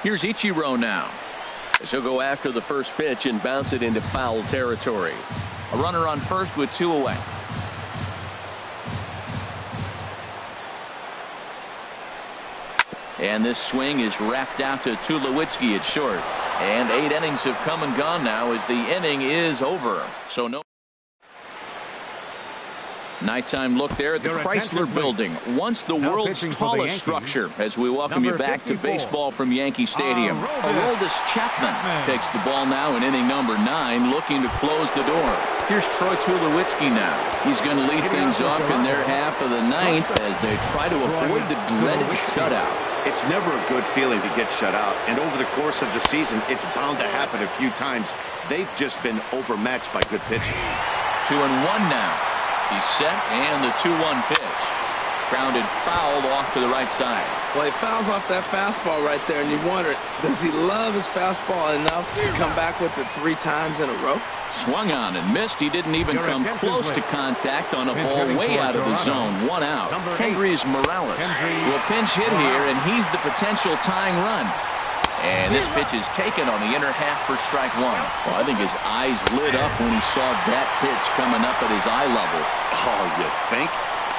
Here's Ichiro now. As he'll go after the first pitch and bounce it into foul territory. A runner on first with 2 away. And this swing is wrapped out to Tulowitzki at short. And 8 innings have come and gone now as the inning is over. So no. Nighttime look there at the Chrysler Building, once the world's tallest structure, as we welcome you back to baseball from Yankee Stadium. Aroldis Chapman takes the ball now in inning number 9, looking to close the door. Here's Troy Tulowitzki now. He's going to lead things off in their half of the 9th as they try to avoid the dreaded shutout. It's never a good feeling to get shut out, and over the course of the season, it's bound to happen a few times. They've just been overmatched by good pitching. 2-1 now. He's set, and the 2-1 pitch. Grounded fouled off to the right side. Well, he fouls off that fastball right there, and you wonder, does he love his fastball enough to come back with it 3 times in a row? Swung on and missed. He didn't even come close to contact on a ball way out of the zone. 1 out. Kendrys Morales will pinch hit here, and he's the potential tying run. And this pitch is taken on the inner half for strike 1. Well, I think his eyes lit up when he saw that pitch coming up at his eye level. Oh, you think?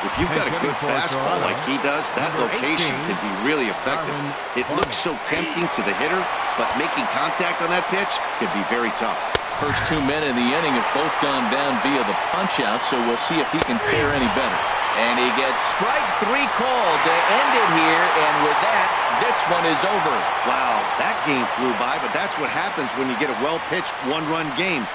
If you've got a good fastball like he does, that location can be really effective. It looks so tempting to the hitter, but making contact on that pitch can be very tough. First 2 men in the inning have both gone down via the punch-out, so we'll see if he can fare any better. And he gets strike 3 called to end it here, and with that, this one is over. Wow, that game flew by, but that's what happens when you get a well-pitched 1-run game.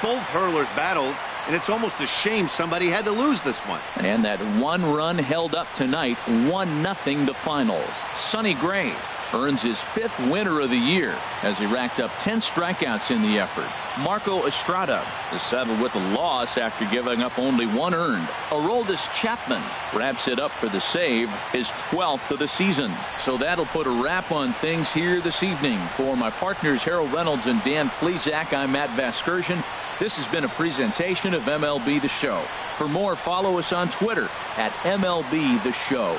Both hurlers battled, and it's almost a shame somebody had to lose this one. And that 1 run held up tonight, 1-0 the final. Sonny Gray earns his 5th winner of the year as he racked up 10 strikeouts in the effort. Marco Estrada is saddled with a loss after giving up only 1 earned. Aroldis Chapman wraps it up for the save, his 12th of the season. So that'll put a wrap on things here this evening. For my partners Harold Reynolds and Dan Plesac, I'm Matt Vasgersian. This has been a presentation of MLB The Show. For more, follow us on Twitter at MLB The Show.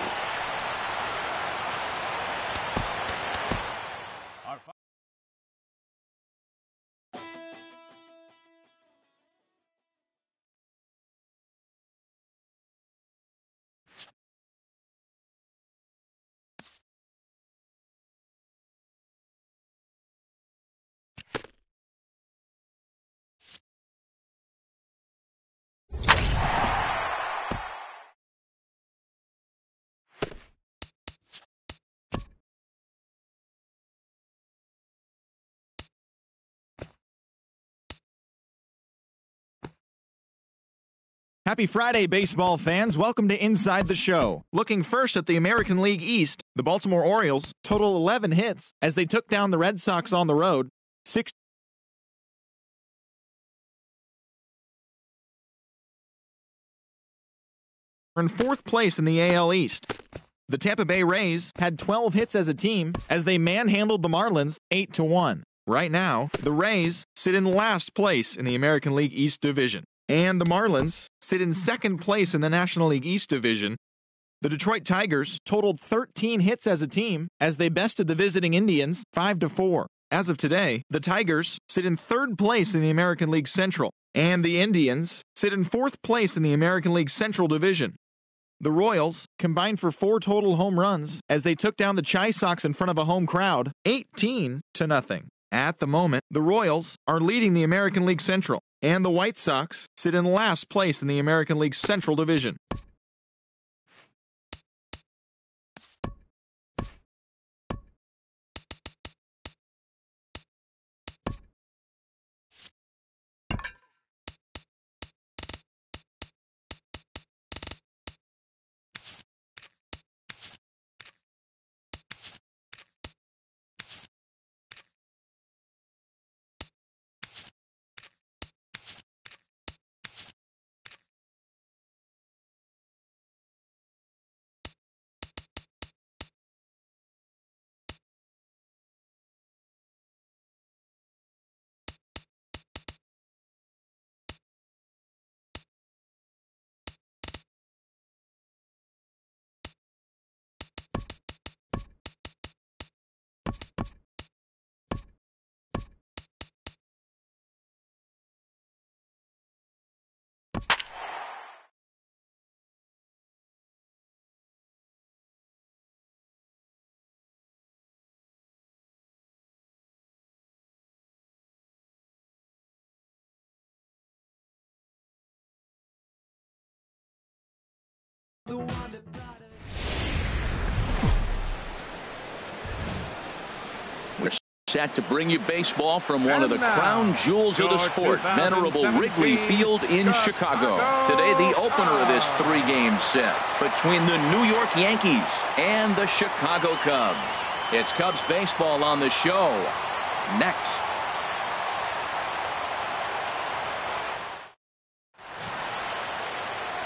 Happy Friday, baseball fans. Welcome to Inside the Show. Looking first at the American League East, the Baltimore Orioles total 11 hits as they took down the Red Sox on the road. 6 in 4th place in the AL East. The Tampa Bay Rays had 12 hits as a team as they manhandled the Marlins 8-1. Right now, the Rays sit in last place in the American League East Division. And the Marlins sit in 2nd place in the National League East Division. The Detroit Tigers totaled 13 hits as a team as they bested the visiting Indians 5-4. As of today, the Tigers sit in 3rd place in the American League Central, and the Indians sit in 4th place in the American League Central Division. The Royals combined for 4 total home runs as they took down the Chi Sox in front of a home crowd 18-0. At the moment, the Royals are leading the American League Central, and the White Sox sit in last place in the American League Central Division. We're set to bring you baseball from one of the crown jewels of the sport, venerable Wrigley Field in Chicago. Today, the opener of this three-game set between the New York Yankees and the Chicago Cubs. It's Cubs baseball on the show next.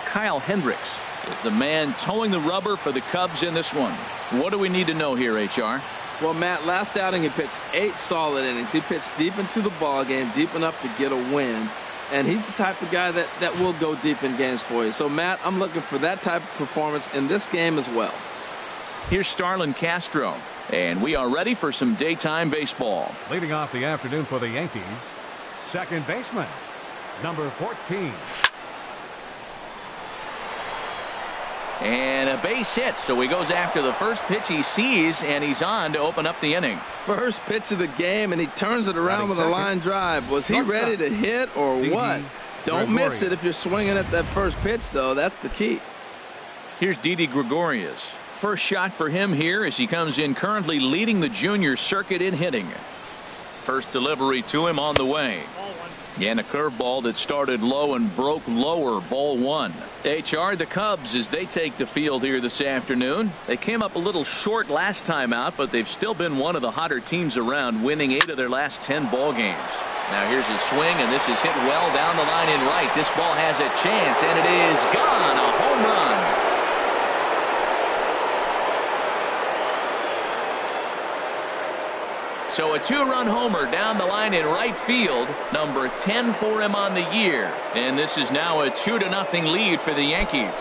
Kyle Hendricks is the man towing the rubber for the Cubs in this one. What do we need to know here, HR? Well, Matt, last outing he pitched 8 solid innings. He pitched deep into the ball game, deep enough to get a win. And he's the type of guy that will go deep in games for you. So, Matt, I'm looking for that type of performance in this game as well. Here's Starlin Castro, and we are ready for some daytime baseball. Leading off the afternoon for the Yankees, second baseman, number 14. And a base hit, so he goes after the first pitch he sees, and he's on to open up the inning. First pitch of the game, and he turns it around with a line drive. Was he ready to hit or what? Don't miss it if you're swinging at that first pitch, though. That's the key. Here's Didi Gregorius. First shot for him here as he comes in currently leading the junior circuit in hitting. First delivery to him on the way. And a curveball that started low and broke lower, ball 1. HR, the Cubs, as they take the field here this afternoon. They came up a little short last time out, but they've still been one of the hotter teams around, winning 8 of their last 10 ball games. Now here's his swing, and this is hit well down the line in right. This ball has a chance, and it is gone. A home run. So a 2-run homer down the line in right field, number 10 for him on the year. And this is now a 2-0 lead for the Yankees.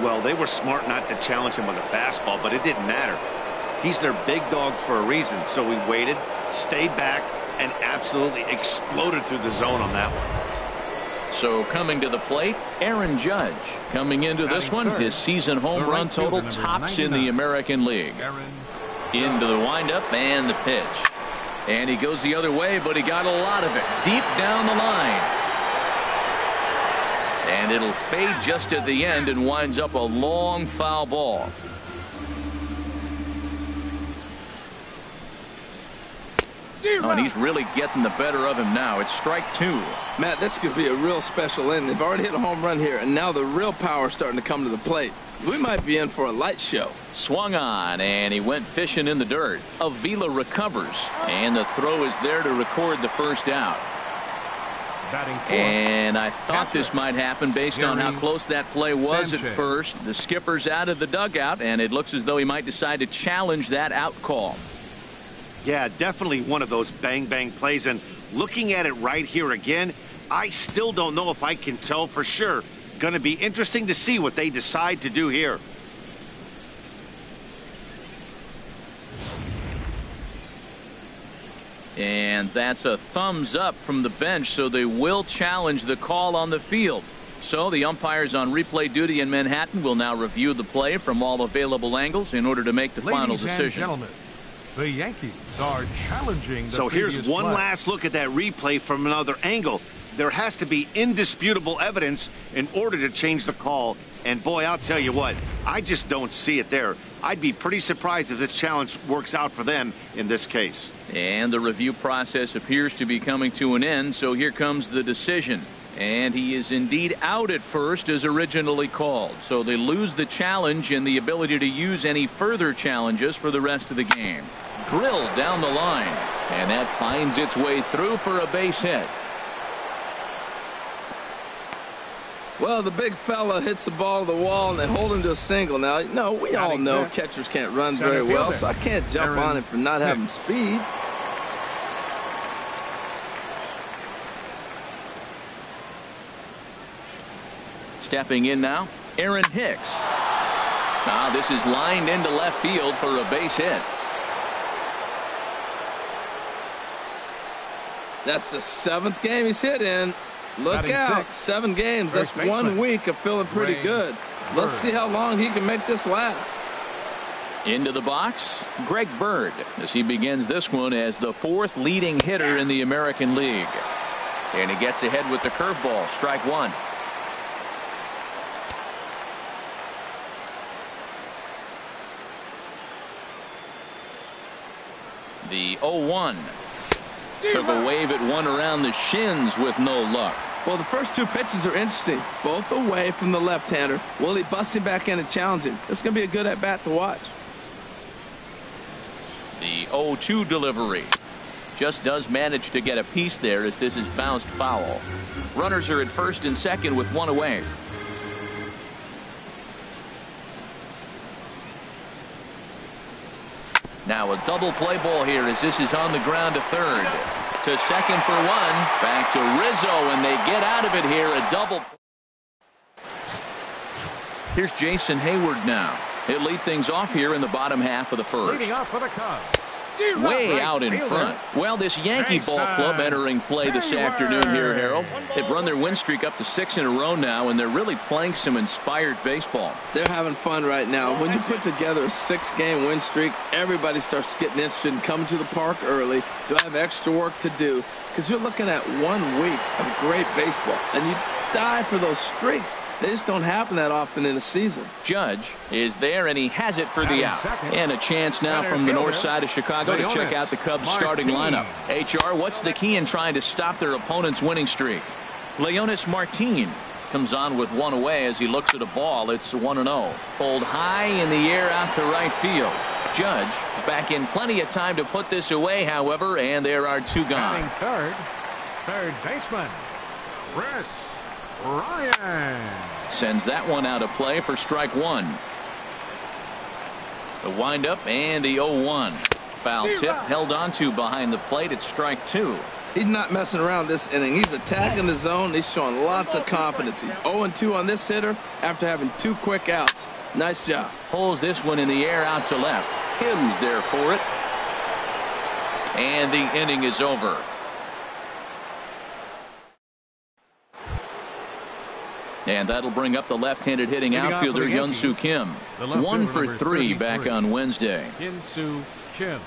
Well, they were smart not to challenge him with a fastball, but it didn't matter. He's their big dog for a reason, so we waited, stayed back, and absolutely exploded through the zone on that one. So coming to the plate, Aaron Judge. Coming into this one, his season home run total tops in the American League. Into the windup and the pitch. And he goes the other way, but he got a lot of it deep down the line. And it'll fade just at the end and winds up a long foul ball. Oh, and he's really getting the better of him now. It's strike 2. Matt, this could be a real special inning. They've already hit a home run here, and now the real power is starting to come to the plate. We might be in for a light show. Swung on, and he went fishing in the dirt. Avila recovers, and the throw is there to record the first out. And I thought this might happen based on how close that play was at first. The skipper's out of the dugout, and it looks as though he might decide to challenge that out call. Yeah, definitely one of those bang-bang plays. And looking at it right here again, I still don't know if I can tell for sure. Going to be interesting to see what they decide to do here. And that's a thumbs up from the bench, so they will challenge the call on the field. So the umpires on replay duty in Manhattan will now review the play from all available angles in order to make the final decision. The Yankees are challenging the So here's one play. last look at that replay from another angle. There has to be indisputable evidence in order to change the call. And boy, I'll tell you what, I just don't see it there. I'd be pretty surprised if this challenge works out for them in this case. And the review process appears to be coming to an end, so here comes the decision. And he is indeed out at first as originally called. So they lose the challenge and the ability to use any further challenges for the rest of the game. Drilled down the line, and that finds its way through for a base hit. Well, the big fella hits the ball to the wall, and they hold him to a single. Now, no, we all know catchers can't run very well, so I can't jump on him for not having speed. Stepping in now, Aaron Hicks. Now this is lined into left field for a base hit. That's the 7th game he's hit in. Look out. 7 games. That's 1 week of feeling pretty good. Let's see how long he can make this last. Into the box, Greg Bird, as he begins this one as the 4th leading hitter in the American League. And he gets ahead with the curveball. Strike one. The 0-1. Took a wave at one around the shins with no luck. Well, the first two pitches are interesting. Both away from the left-hander. Will he bust him back in and challenge him? It's going to be a good at-bat to watch. The 0-2 delivery. Just does manage to get a piece there as this is bounced foul. Runners are at first and second with one away. Now a double play ball here as this is on the ground to third. To second for one. Back to Rizzo, and they get out of it here. A double. Here's Jason Hayward now. He'll lead things off here in the bottom half of the first. Leading off for the Cubs. Way out in front. Well, this Yankee ball club entering play this afternoon here, Harold. They've run their win streak up to 6 in a row now, and they're really playing some inspired baseball. They're having fun right now. When you put together a 6-game win streak, everybody starts getting interested in coming to the park early. Do I have extra work to do? Because you're looking at 1 week of great baseball, and you die for those streaks. They just don't happen that often in a season. Judge is there, and he has it for the out. And a chance now from the north side of Chicago to check out the Cubs starting lineup. HR, what's the key in trying to stop their opponent's winning streak? Leonys Martin comes on with one away as he looks at a ball. It's 1-0. Pulled high in the air out to right field. Judge is back in plenty of time to put this away, however, and there are 2 gone. Third baseman, Chris Ryan. Sends that one out of play for strike one. The windup and the 0-1. Foul tip held onto behind the plate at strike 2. He's not messing around this inning. He's attacking the zone. He's showing lots of confidence. He's 0-2 on this hitter after having 2 quick outs. Nice job. Pulls this one in the air out to left. Kim's there for it. And the inning is over. And that'll bring up the left-handed hitting outfielder Hyun-Soo Kim. 1 for 3 back on Wednesday. Hyun-Soo Kim.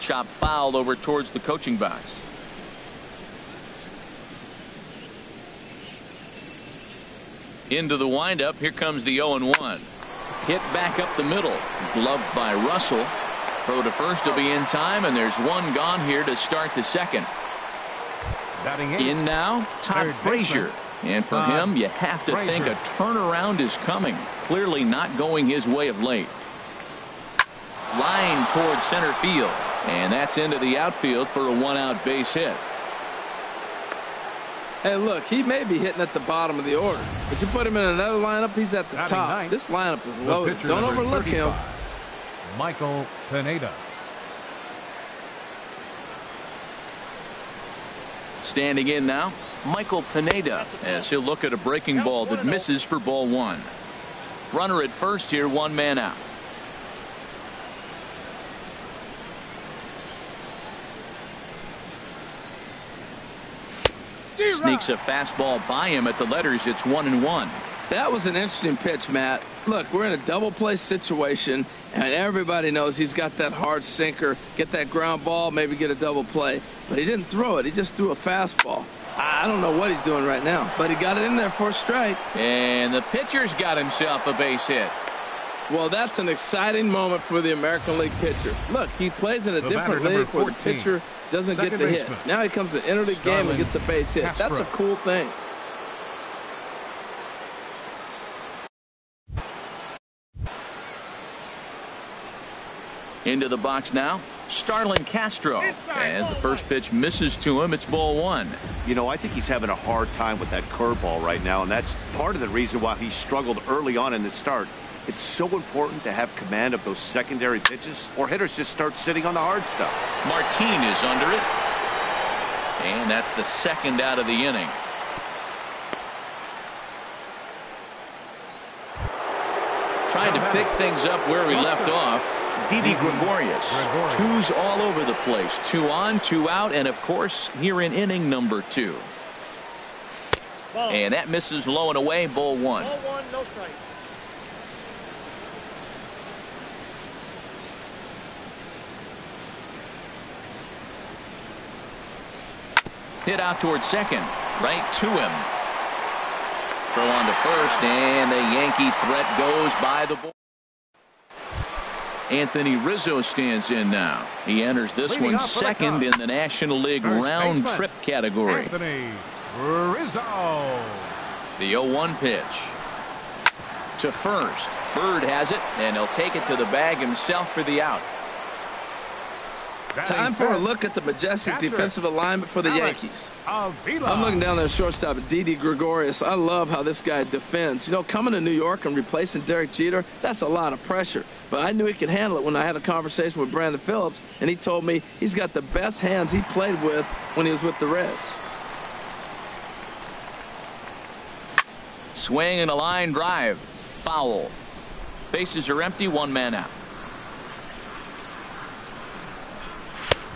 Chop foul over towards the coaching box. Into the windup. Here comes the 0-1. Hit back up the middle. Gloved by Russell. Throw to first will be in time, and there's one gone here to start the second. In now, Todd Frazier. And for him, you have to think a turnaround is coming. Clearly not going his way of late. Line towards center field. And that's into the outfield for a 1-out base hit. Hey, look, he may be hitting at the bottom of the order. But you put him in another lineup, he's at the top. This lineup is loaded. Don't overlook him. Michael Pineda. Standing in now, Michael Pineda, as he'll look at a breaking ball that misses for ball 1. Runner at first here, 1 man out. Sneaks a fastball by him at the letters. It's 1-1. That was an interesting pitch, Matt. Look, we're in a double play situation, and everybody knows he's got that hard sinker. Get that ground ball, maybe get a double play. But he didn't throw it. He just threw a fastball. I don't know what he's doing right now, but he got it in there for a strike. And the pitcher's got himself a base hit. Well, that's an exciting moment for the American League pitcher. Look, he plays in a different league where the pitcher doesn't get the hit. Now he comes to enter the game and gets a base hit. That's a cool thing. Into the box now, Starlin Castro. As the first pitch misses to him, it's ball 1. You know, I think he's having a hard time with that curveball right now, and that's part of the reason why he struggled early on in the start. It's so important to have command of those secondary pitches, or hitters just start sitting on the hard stuff. Martin is under it. And that's the second out of the inning. Trying to pick things up where we left off. Didi Gregorius. 2's all over the place. 2 on, 2 out, and of course here in inning number 2. And that misses low and away, ball 1. Ball 1, no strike. Hit out towards second. Right to him. Throw on to first, and the Yankee threat goes by the ball. Anthony Rizzo stands in now. He enters this one second in the National League round trip category. Anthony Rizzo. The 0-1 pitch. To first. Bird has it, and he'll take it to the bag himself for the out. Time for a look at the majestic defensive alignment for the Yankees. I'm looking down there, shortstop Didi Gregorius. I love how this guy defends. You know, coming to New York and replacing Derek Jeter, that's a lot of pressure. But I knew he could handle it when I had a conversation with Brandon Phillips, and he told me he's got the best hands he played with when he was with the Reds. Swing and a line drive. Foul. Bases are empty, one man out.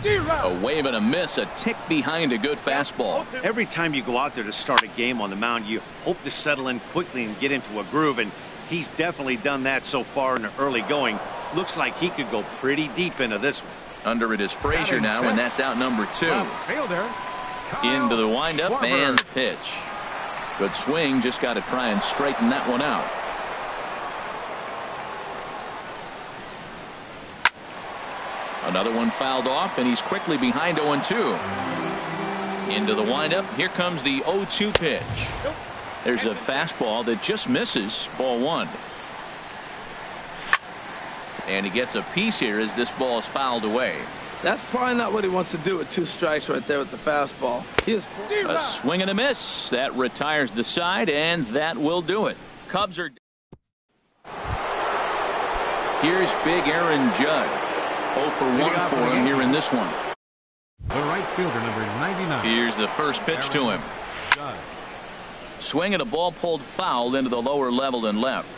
A wave and a miss, a tick behind a good fastball. Every time you go out there to start a game on the mound, you hope to settle in quickly and get into a groove, and he's definitely done that so far in the early going. Looks like he could go pretty deep into this one. Under it is Frazier now, and that's out number 2. Into the windup and the pitch. Good swing, just got to try and straighten that one out. Another one fouled off, and he's quickly behind 0-2. Into the windup. Here comes the 0-2 pitch. There's a fastball that just misses. Ball 1. And he gets a piece here as this ball is fouled away. That's probably not what he wants to do with 2 strikes right there with the fastball. A swing and a miss. That retires the side, and that will do it. Cubs are. Here's big Aaron Judge. 0 for 1 for him here in this one. The right fielder, number 99. Here's the first pitch to him. Swing and a ball pulled foul into the lower level and left.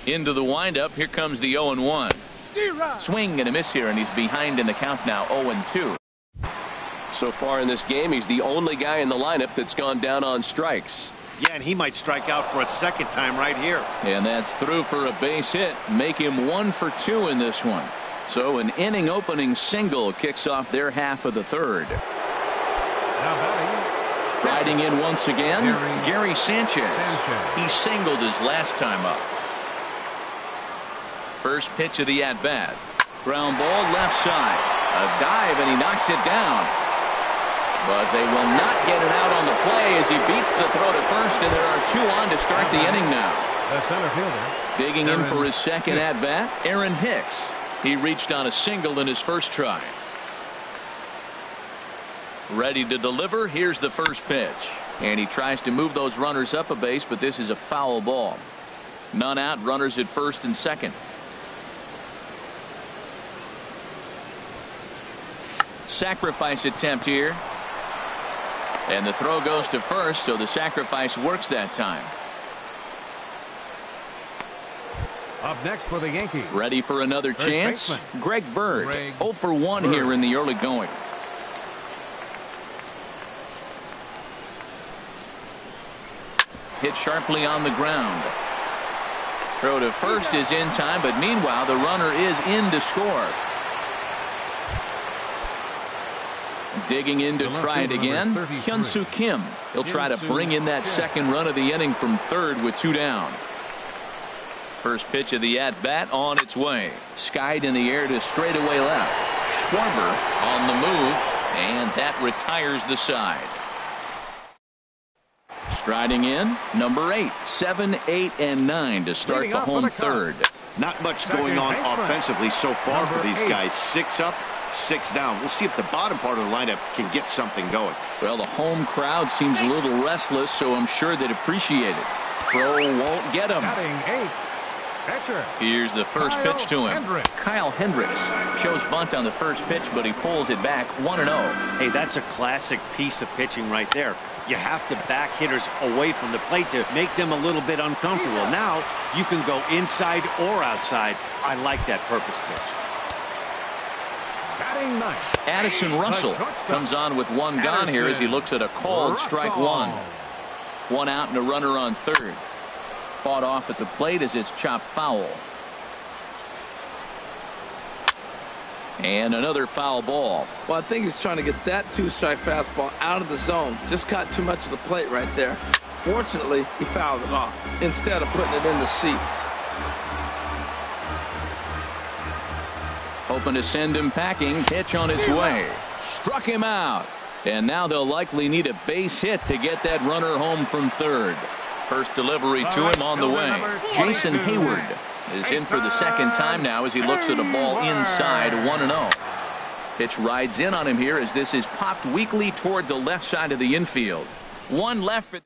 Into the windup. Here comes the 0-1. Swing and a miss here, and he's behind in the count now, 0-2. So far in this game, he's the only guy in the lineup that's gone down on strikes. Yeah, and he might strike out for a second time right here. And that's through for a base hit. Make him 1 for 2 in this one. So an inning opening single kicks off their half of the third. Riding in once again, Gary Sanchez. He singled his last time up. First pitch of the at-bat. Ground ball left side. A dive, and he knocks it down. But they will not get it out on the play as he beats the throw to first, and there are 2 on to start the inning now. The center fielder. Digging in for his second at-bat, Aaron Hicks. He reached on a single in his first try. Ready to deliver. Here's the first pitch. And he tries to move those runners up a base, but this is a foul ball. None out, runners at first and second. Sacrifice attempt here. And the throw goes to first, so the sacrifice works that time. Up next for the Yankees. Ready for another chance? Baseman. Greg Bird. 0 for 1 here in the early going. Hit sharply on the ground. Throw to first is in time, but meanwhile the runner is in to score. Digging in to try it again, Hyun-Soo Kim. He'll try to bring in that second run of the inning from third with 2 down. First pitch of the at-bat on its way. Skied in the air to straightaway left. Schwarber on the move, and that retires the side. Striding in, number 8, 7, 8, and 9 to start the home third. Not much going on offensively so far for these guys. 6 up, 6 down. We'll see if the bottom part of the lineup can get something going. Well, the home crowd seems a little restless, so I'm sure they'd appreciate it. Throw won't get him. Here's the first pitch to him. Kyle Hendricks shows bunt on the first pitch, but he pulls it back 1-0. Hey, that's a classic piece of pitching right there. You have to back hitters away from the plate to make them a little bit uncomfortable. Now you can go inside or outside. I like that purpose pitch. Addison Russell comes on with 1 gone here as he looks at a called strike 1. 1 out and a runner on third. Fought off at the plate as it's chopped foul. And another foul ball. Well, I think he's trying to get that two-strike fastball out of the zone. Just caught too much of the plate right there. Fortunately, he fouled it off instead of putting it in the seats. Hoping to send him packing. Pitch on its way. Struck him out. And now they'll likely need a base hit to get that runner home from third. First delivery to him on the way. Jason Hayward is in for the second time now as he looks at a ball inside 1-0. Pitch rides in on him here as this is popped weakly toward the left side of the infield. One left.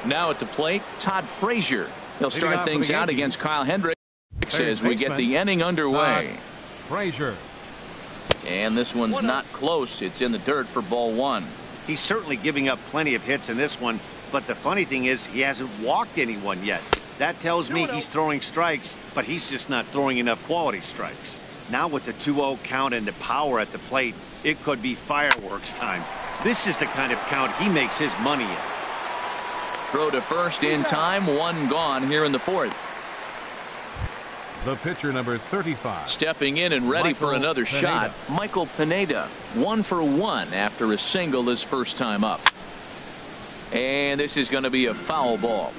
Now at the plate, Todd Frazier. He'll start things out against Kyle Hendricks as we get the inning underway. Frazier. And this one's not close. It's in the dirt for ball one. He's certainly giving up plenty of hits in this one, but the funny thing is he hasn't walked anyone yet. That tells me he's throwing strikes, but he's just not throwing enough quality strikes. Now with the 2-0 count and the power at the plate, it could be fireworks time. This is the kind of count he makes his money in. Throw to first in time, one gone here in the fourth. The pitcher, number 35. Stepping in and ready for another shot, Michael Pineda. 1 for 1 after a single his first time up. And this is going to be a foul ball.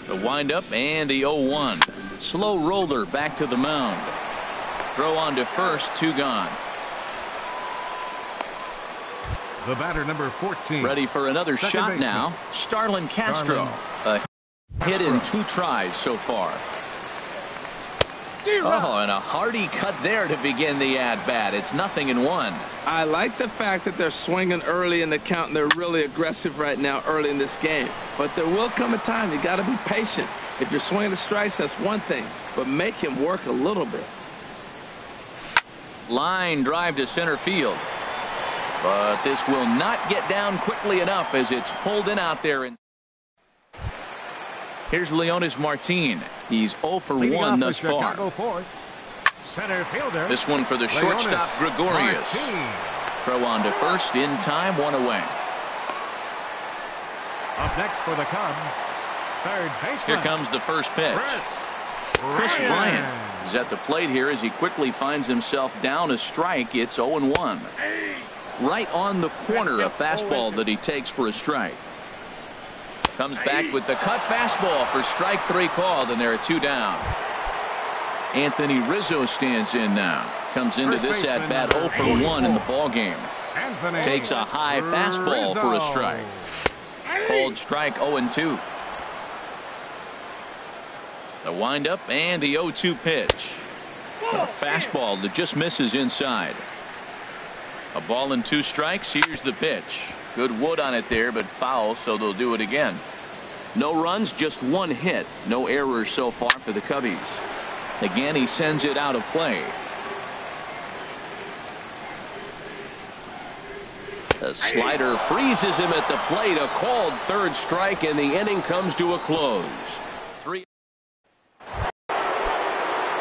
The windup and the 0-1. Slow roller back to the mound. Throw on to first, 2 gone. The batter, number 14. Ready for another shot now. Starlin Castro. A hit in 2 tries so far. Oh, and a hearty cut there to begin the at-bat. It's 0-1. I like the fact that they're swinging early in the count and they're really aggressive right now early in this game. But there will come a time you got to be patient. If you're swinging the strikes, that's one thing, but make him work a little bit. Line drive to center field. But this will not get down quickly enough as it's pulled in out there. Here's Leonys Martin. He's 0 for 1 thus far. Center fielder. This one for the shortstop, Gregorius. Throw on to first in time, 1 away. Up next for the Cubs, third baseman. Here comes the first pitch. Chris Bryant is at the plate here as he quickly finds himself down a strike. It's 0-1. Right on the corner, a fastball that he takes for a strike. Comes back with the cut fastball for strike 3 called, and there are 2 down. Anthony Rizzo stands in now. Comes into this at bat 0 for 1 in the ball game. Takes a high fastball for a strike. Called strike 0-2. The windup and the 0-2 pitch. A fastball that just misses inside. A ball and 2 strikes. Here's the pitch. Good wood on it there, but foul, so they'll do it again. No runs, just 1 hit. No errors so far for the Cubbies. Again, he sends it out of play. The slider freezes him at the plate. A called third strike, and the inning comes to a close. 3.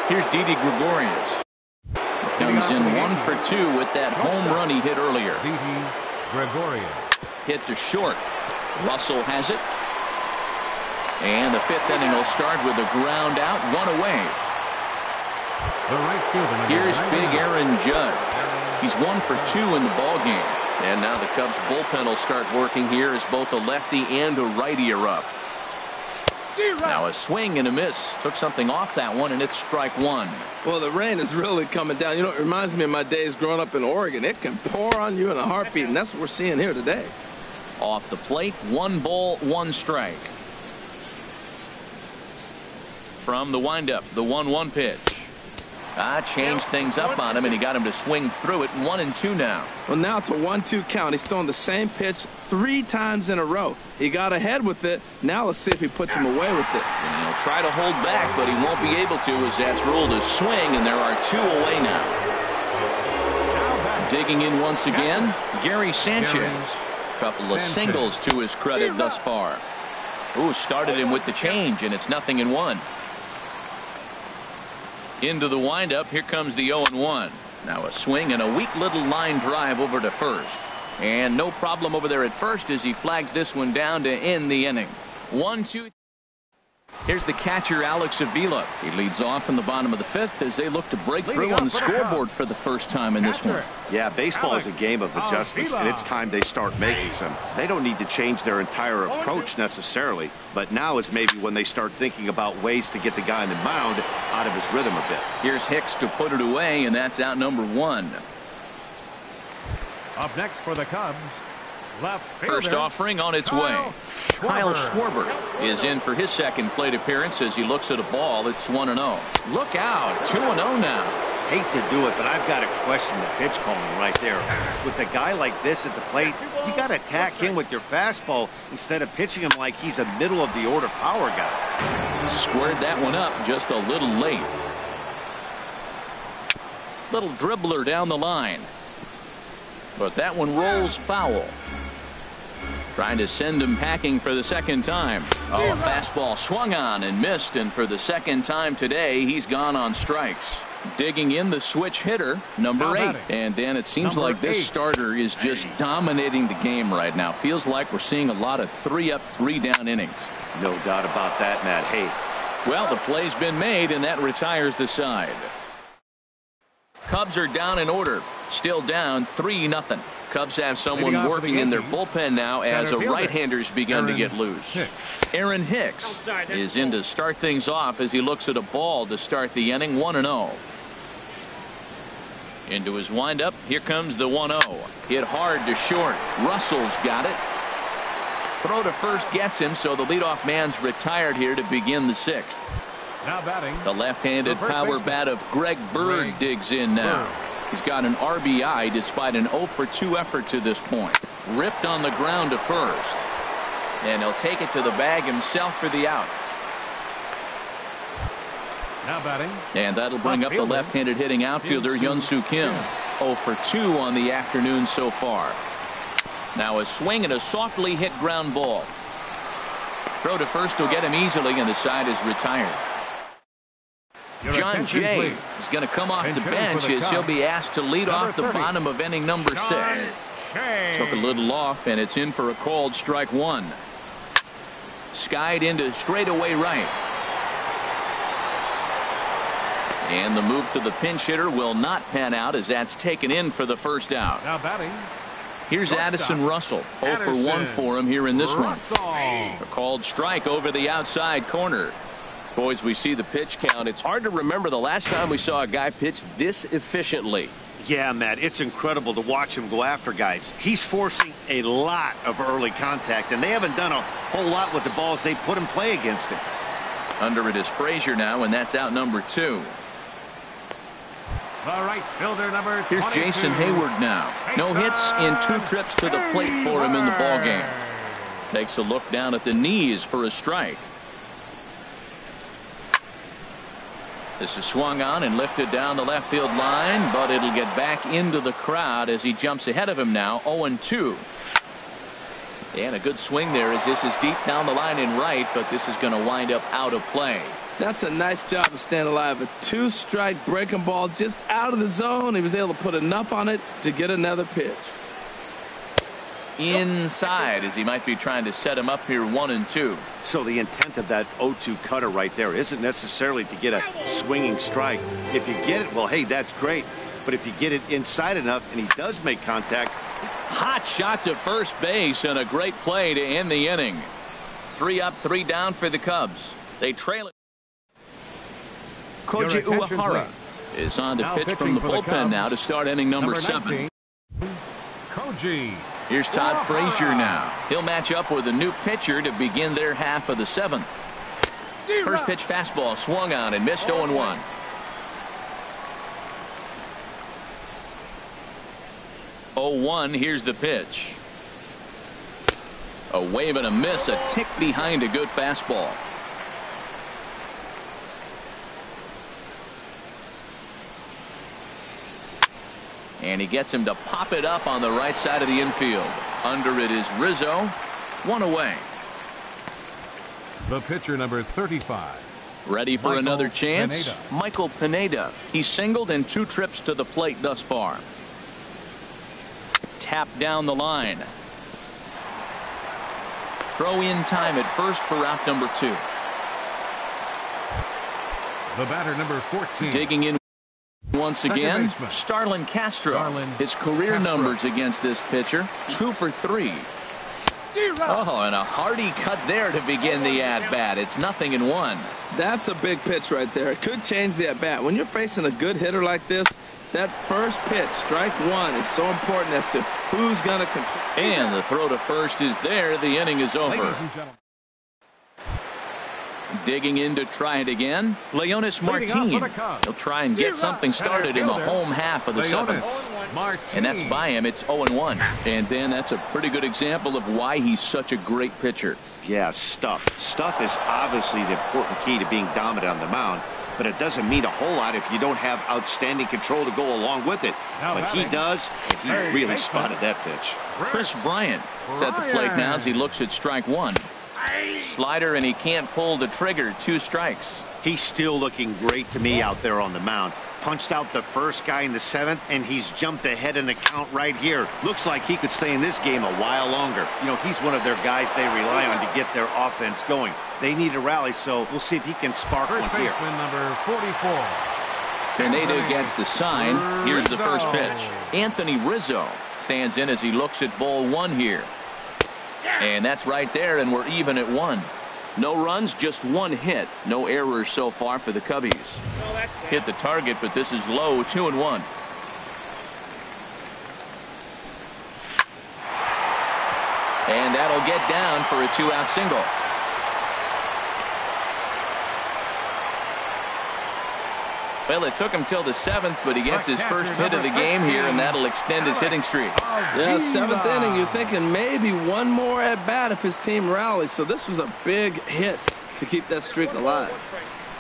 Here's Didi Gregorius. Comes in 1 for 2 with that home run he hit earlier. Didi Gregorius. Hit to short. Russell has it. And the 5th inning will start with a ground out, 1 away. The right fielder. Here's big Aaron Judge. He's 1 for 2 in the ball game. And now the Cubs bullpen will start working here as both a lefty and a righty are up. Now a swing and a miss. Took something off that one, and it's strike 1. Well, the rain is really coming down. You know, it reminds me of my days growing up in Oregon. It can pour on you in a heartbeat, and that's what we're seeing here today. Off the plate, 1 ball, 1 strike. From the windup, the 1-1 pitch. Changed things up on him, and he got him to swing through it. 1-2 now. Well, now it's a 1-2 count. He's throwing the same pitch 3 times in a row. He got ahead with it. Now let's see if he puts him away with it. And he'll try to hold back, but he won't be able to as that's ruled a swing, and there are 2 away now. Digging in once again, Gary Sanchez. Couple of singles to his credit thus far. Ooh, started him with the change, and it's 0-1. Into the windup. Here comes the 0-1. Now a swing and a weak little line drive over to first. And no problem over there at first as he flags this one down to end the inning. 1-2. Here's the catcher, Alex Avila. He leads off in the bottom of the 5th as they look to break through on the scoreboard for the first time in this one. Yeah, baseball is a game of adjustments, and it's time they start making some. They don't need to change their entire approach necessarily, but now is maybe when they start thinking about ways to get the guy on the mound out of his rhythm a bit. Here's Hicks to put it away, and that's out number 1. Up next for the Cubs, left fielder, First offering on its way. Kyle Schwarber is in for his second plate appearance as he looks at a ball. It's 1-0. Look out, 2-0 now. Hate to do it, but I've got to question the pitch calling right there. With a guy like this at the plate, you got to attack him with your fastball instead of pitching him like he's a middle of the order power guy. Squared that one up just a little late. Little dribbler down the line. But that one rolls foul. Trying to send him packing for the second time. Oh, a fastball swung on and missed, and for the second time today, he's gone on strikes. Digging in the switch hitter, number 8. And Dan, it seems like this starter is just dominating the game right now. Feels like we're seeing a lot of 3-up, 3-down innings. No doubt about that, Matt. Hey. Well, the play's been made, and that retires the side. Cubs are down in order. Still down 3-0. Cubs have someone working in their bullpen now as a right-hander's begun to get loose. Aaron Hicks is in to start things off as he looks at a ball to start the inning. 1-0. Into his windup. Here comes the 1-0. Hit hard to short. Russell's got it. Throw to first gets him, so the leadoff man's retired here to begin the 6th. Now batting, the left-handed power bat of Greg Bird digs in now. He's got an RBI despite an 0-for-2 effort to this point. Ripped on the ground to first. And he'll take it to the bag himself for the out. Now batting. And that'll bring up the left-handed hitting outfielder Hyun-Soo Kim. 0-for-2 on the afternoon so far. Now a swing and a softly hit ground ball. Throw to first will get him easily, and the side is retired. John Jay is going to come off the bench as he'll be asked to lead off the bottom of inning number 6. Took a little off, and it's in for a called strike 1. Skied into straightaway right. And the move to the pinch hitter will not pan out as that's taken in for the first out. Now batting. Here's Addison Russell. 0-for-1 for him here in this one. A called strike over the outside corner. Boys, we see the pitch count. It's hard to remember the last time we saw a guy pitch this efficiently. Yeah, Matt, it's incredible to watch him go after guys. He's forcing a lot of early contact, and they haven't done a whole lot with the balls they put in play against him. Under it is Frazier now, and that's out number 2. The right fielder, number 22. Here's Jason Hayward now. No hits in 2 trips to the plate for him in the ballgame. Takes a look down at the knees for a strike. This is swung on and lifted down the left field line, but it'll get back into the crowd as he jumps ahead of him now. 0-2. And a good swing there as this is deep down the line in right, but this is going to wind up out of play. That's a nice job of staying alive. A 2-strike breaking ball just out of the zone. He was able to put enough on it to get another pitch. Inside as he might be trying to set him up here. 1-2. So the intent of that 0-2 cutter right there isn't necessarily to get a swinging strike. If you get it, well, hey, that's great. But if you get it inside enough and he does make contact. Hot shot to first base and a great play to end the inning. 3 up, 3 down for the Cubs. They trail it. Koji Uehara is on to pitch from the bullpen now to start inning number 7. Koji. Here's Todd Frazier now. He'll match up with a new pitcher to begin their half of the 7th. First pitch fastball swung on and missed. 0-1. Here's the pitch. A wave and a miss, a tick behind a good fastball. And he gets him to pop it up on the right side of the infield. Under it is Rizzo. 1 away. The pitcher, number 35. Ready for another chance? Pineda. Michael Pineda. He's singled in 2 trips to the plate thus far. Tap down the line. Throw in time at first for out number 2. The batter, number 14. Digging in once again, Starlin Castro. His career numbers against this pitcher, 2 for 3. Oh, and a hearty cut there to begin the at-bat. It's 0-1. That's a big pitch right there. It could change the at-bat. When you're facing a good hitter like this, that first pitch, strike one, is so important as to who's going to control. And the throw to first is there. The inning is over. Digging in to try it again, Leonys Martin. He'll try and get something started in the home half of the 7th. And that's by him. It's 0-1. And then that's a pretty good example of why he's such a great pitcher. Yeah, stuff. Stuff is obviously the important key to being dominant on the mound, but it doesn't mean a whole lot if you don't have outstanding control to go along with it. But he does, and he really spotted that pitch. Chris Bryant is at the plate now as he looks at strike one. Slider, and he can't pull the trigger. 2 strikes. He's still looking great to me out there on the mound. Punched out the first guy in the 7th, and he's jumped ahead in the count right here. Looks like he could stay in this game a while longer. You know, he's one of their guys they rely on to get their offense going. They need a rally, so we'll see if he can spark one here. First baseman, number 44. Pineda gets the sign. Here's the first pitch. Anthony Rizzo stands in as he looks at ball 1 here. And that's right there, and we're even at 1. No runs, just 1 hit. No errors so far for the Cubbies. Hit the target, but this is low. 2-1. And that'll get down for a 2-out single. Well, it took him till the 7th, but he gets his first hit of the game here, and that'll extend his hitting streak. Yeah, 7th inning, you're thinking maybe one more at bat if his team rallies. So this was a big hit to keep that streak alive.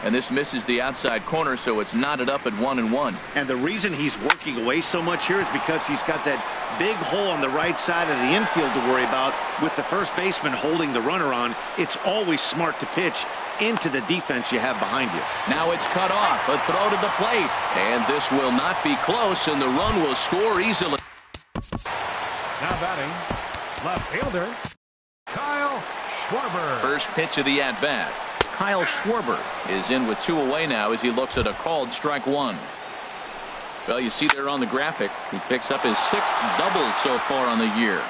And this misses the outside corner, so it's knotted up at 1-1. And the reason he's working away so much here is because he's got that big hole on the right side of the infield to worry about. With the first baseman holding the runner on, it's always smart to pitch into the defense you have behind you. Now it's cut off. A throw to the plate. And this will not be close, and the run will score easily. Now batting, left fielder, Kyle Schwarber. First pitch of the at-bat. Kyle Schwarber is in with 2 away now as he looks at a called strike 1. Well, you see there on the graphic, he picks up his 6th double so far on the year.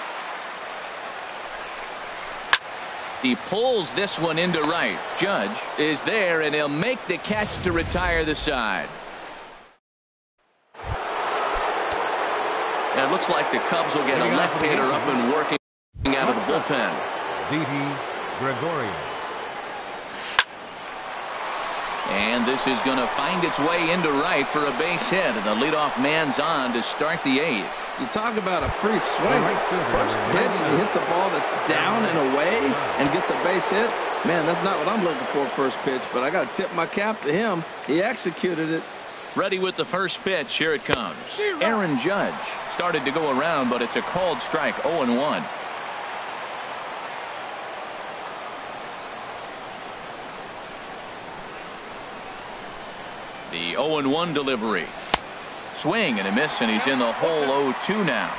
He pulls this one into right. Judge is there, and he'll make the catch to retire the side. And it looks like the Cubs will get a left-hander up and working out of the bullpen. Didi Gregorius. And this is going to find its way into right for a base hit, and the leadoff man's on to start the 8th. You talk about a free swing. First pitch, he hits a ball that's down and away and gets a base hit. Man, that's not what I'm looking for first pitch, but I got to tip my cap to him. He executed it. Ready with the first pitch. Here it comes. Aaron Judge started to go around, but it's a called strike. 0-1. The 0-1 delivery. Swing and a miss, and he's in the hole. 0-2 now.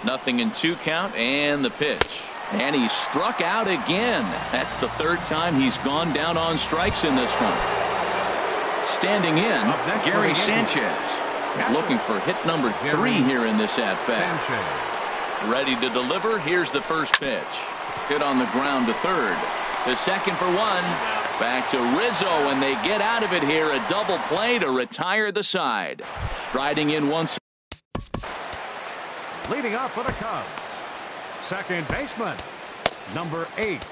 Nothing in 2 count, and the pitch. And he struck out again. That's the 3rd time he's gone down on strikes in this one. Standing in, Gary Sanchez is looking for hit number 3 here in this at-bat. Ready to deliver. Here's the first pitch. Hit on the ground to 3rd. To 2nd for 1. Back to Rizzo, and they get out of it here. A double play to retire the side. Striding in once. Leading off for the Cubs, second baseman, number 8.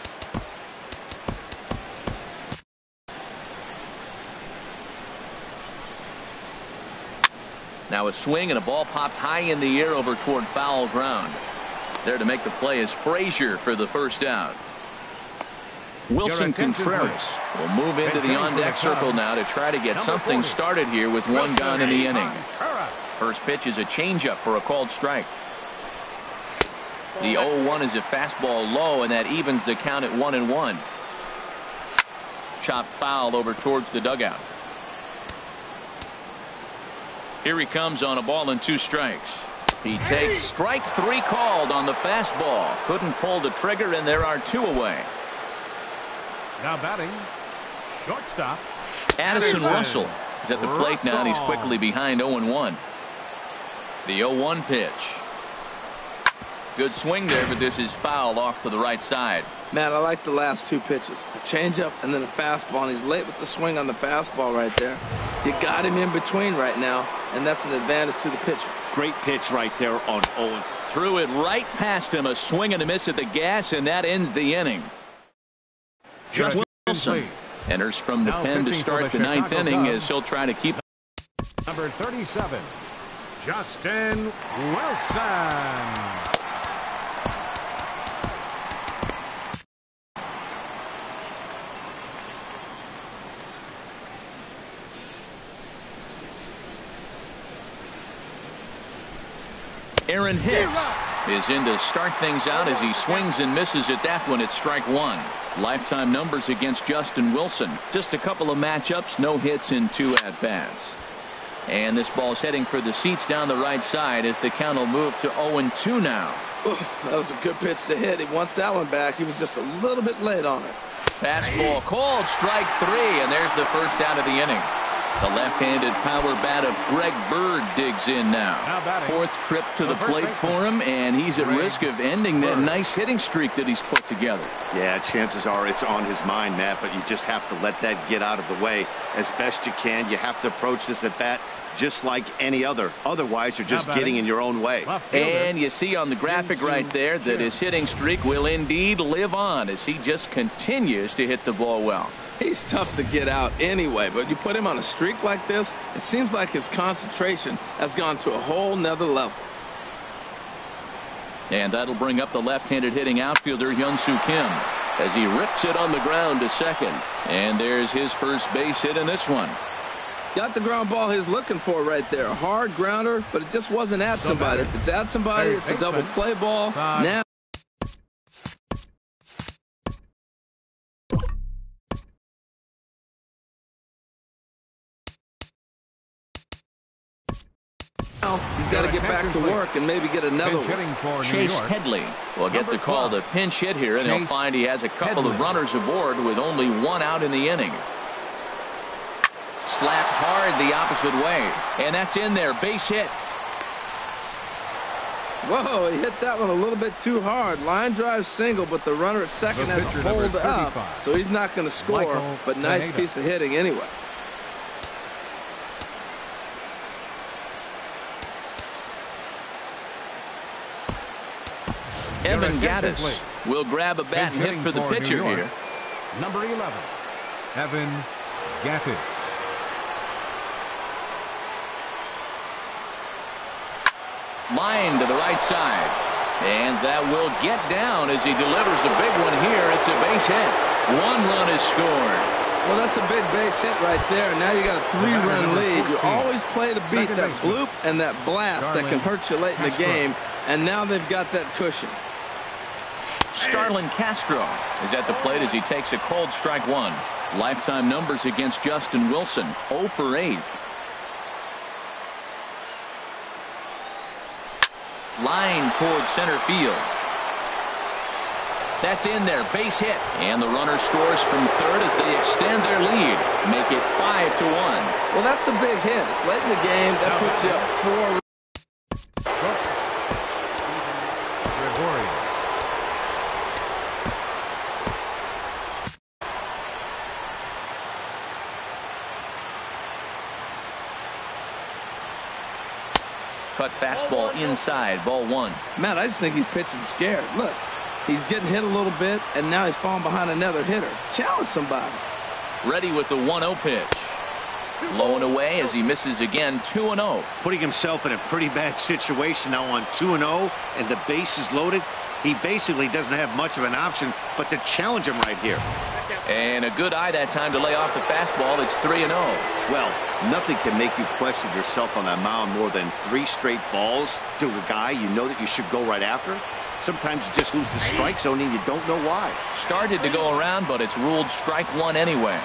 Now a swing and a ball popped high in the air over toward foul ground. There to make the play is Frazier for the first out. Wilson Contreras will move into the on-deck circle now to try to get something started here with 1 gone in the inning. First pitch is a changeup for a called strike. The 0-1 is a fastball low, and that evens the count at 1-1. Chopped foul over towards the dugout. Here he comes on a ball and 2 strikes. He takes strike 3 called on the fastball. Couldn't pull the trigger, and there are 2 away. Now batting, shortstop. Addison Russell is at the plate now, and he's quickly behind 0-1. The 0-1 pitch. Good swing there, but this is foul off to the right side. Matt, I like the last 2 pitches. A changeup and then a fastball, and he's late with the swing on the fastball right there. You got him in between right now, and that's an advantage to the pitcher. Great pitch right there on Owen. Threw it right past him, a swing and a miss at the gas, and that ends the inning. Justin Wilson enters from the pen to start the 9th inning as he'll try to keep. Number 37, Justin Wilson. Aaron Hicks is in to start things out as he swings and misses at that one at strike 1. Lifetime numbers against Justin Wilson. Just a couple of matchups, no hits in 2 at-bats. And this ball's heading for the seats down the right side as the count will move to 0-2 now. That was a good pitch to hit. He wants that one back. He was just a little bit late on it. Fastball called, strike 3, and there's the first out of the inning. The left-handed power bat of Greg Bird digs in now. 4th trip to the plate for him, and he's at risk of ending that nice hitting streak that he's put together. Yeah, chances are it's on his mind, Matt, but you just have to let that get out of the way as best you can. You have to approach this at bat just like any other. Otherwise, you're just getting in your own way. And you see on the graphic right there that his hitting streak will indeed live on as he just continues to hit the ball well. He's tough to get out anyway, but you put him on a streak like this, it seems like his concentration has gone to a whole nother level. And that'll bring up the left-handed hitting outfielder Hyun-Soo Kim as he rips it on the ground to second. And there's his first base hit in this one. Got the ground ball he's looking for right there. A hard grounder, but it just wasn't at somebody. If it's at somebody, it's a double play ball. Now he's got to get back to work and maybe get another one. Chase Headley will get the call to pinch hit here, and he'll find he has a couple of runners aboard with only 1 out in the inning. Slapped hard the opposite way, and that's in there. Base hit. Whoa, he hit that one a little bit too hard. Line drive single, but the runner at second had to hold up, so he's not going to score, but nice piece of hitting anyway. Evan Gattis will grab a bat and hit for the pitcher here. Number 11, Evan Gattis. Line to the right side. And that will get down as he delivers a big one here. It's a base hit. 1 run is scored. Well, that's a big base hit right there. Now you got a 3-run lead. You always play to beat that bloop and that blast that can hurt you late in the game. And now they've got that cushion. Starlin Castro is at the plate as he takes a cold strike 1. Lifetime numbers against Justin Wilson, 0 for 8. Line towards center field. That's in there. Base hit. And the runner scores from third as they extend their lead. Make it 5-1. Well, that's a big hit. It's late in the game. That puts you up 4. Cut fastball inside, ball 1. Matt, I just think he's pitching scared. Look, he's getting hit a little bit, and now he's falling behind another hitter. Challenge somebody. Ready with the 1-0 pitch. Low and away as he misses again, 2-0. Putting himself in a pretty bad situation now on 2-0, and the base is loaded. He basically doesn't have much of an option but to challenge him right here. And a good eye that time to lay off the fastball. It's 3-0. Well, nothing can make you question yourself on that mound more than 3 straight balls to a guy you know that you should go right after. Sometimes you just lose the strike zone and you don't know why. Started to go around, but it's ruled strike 1 anyway.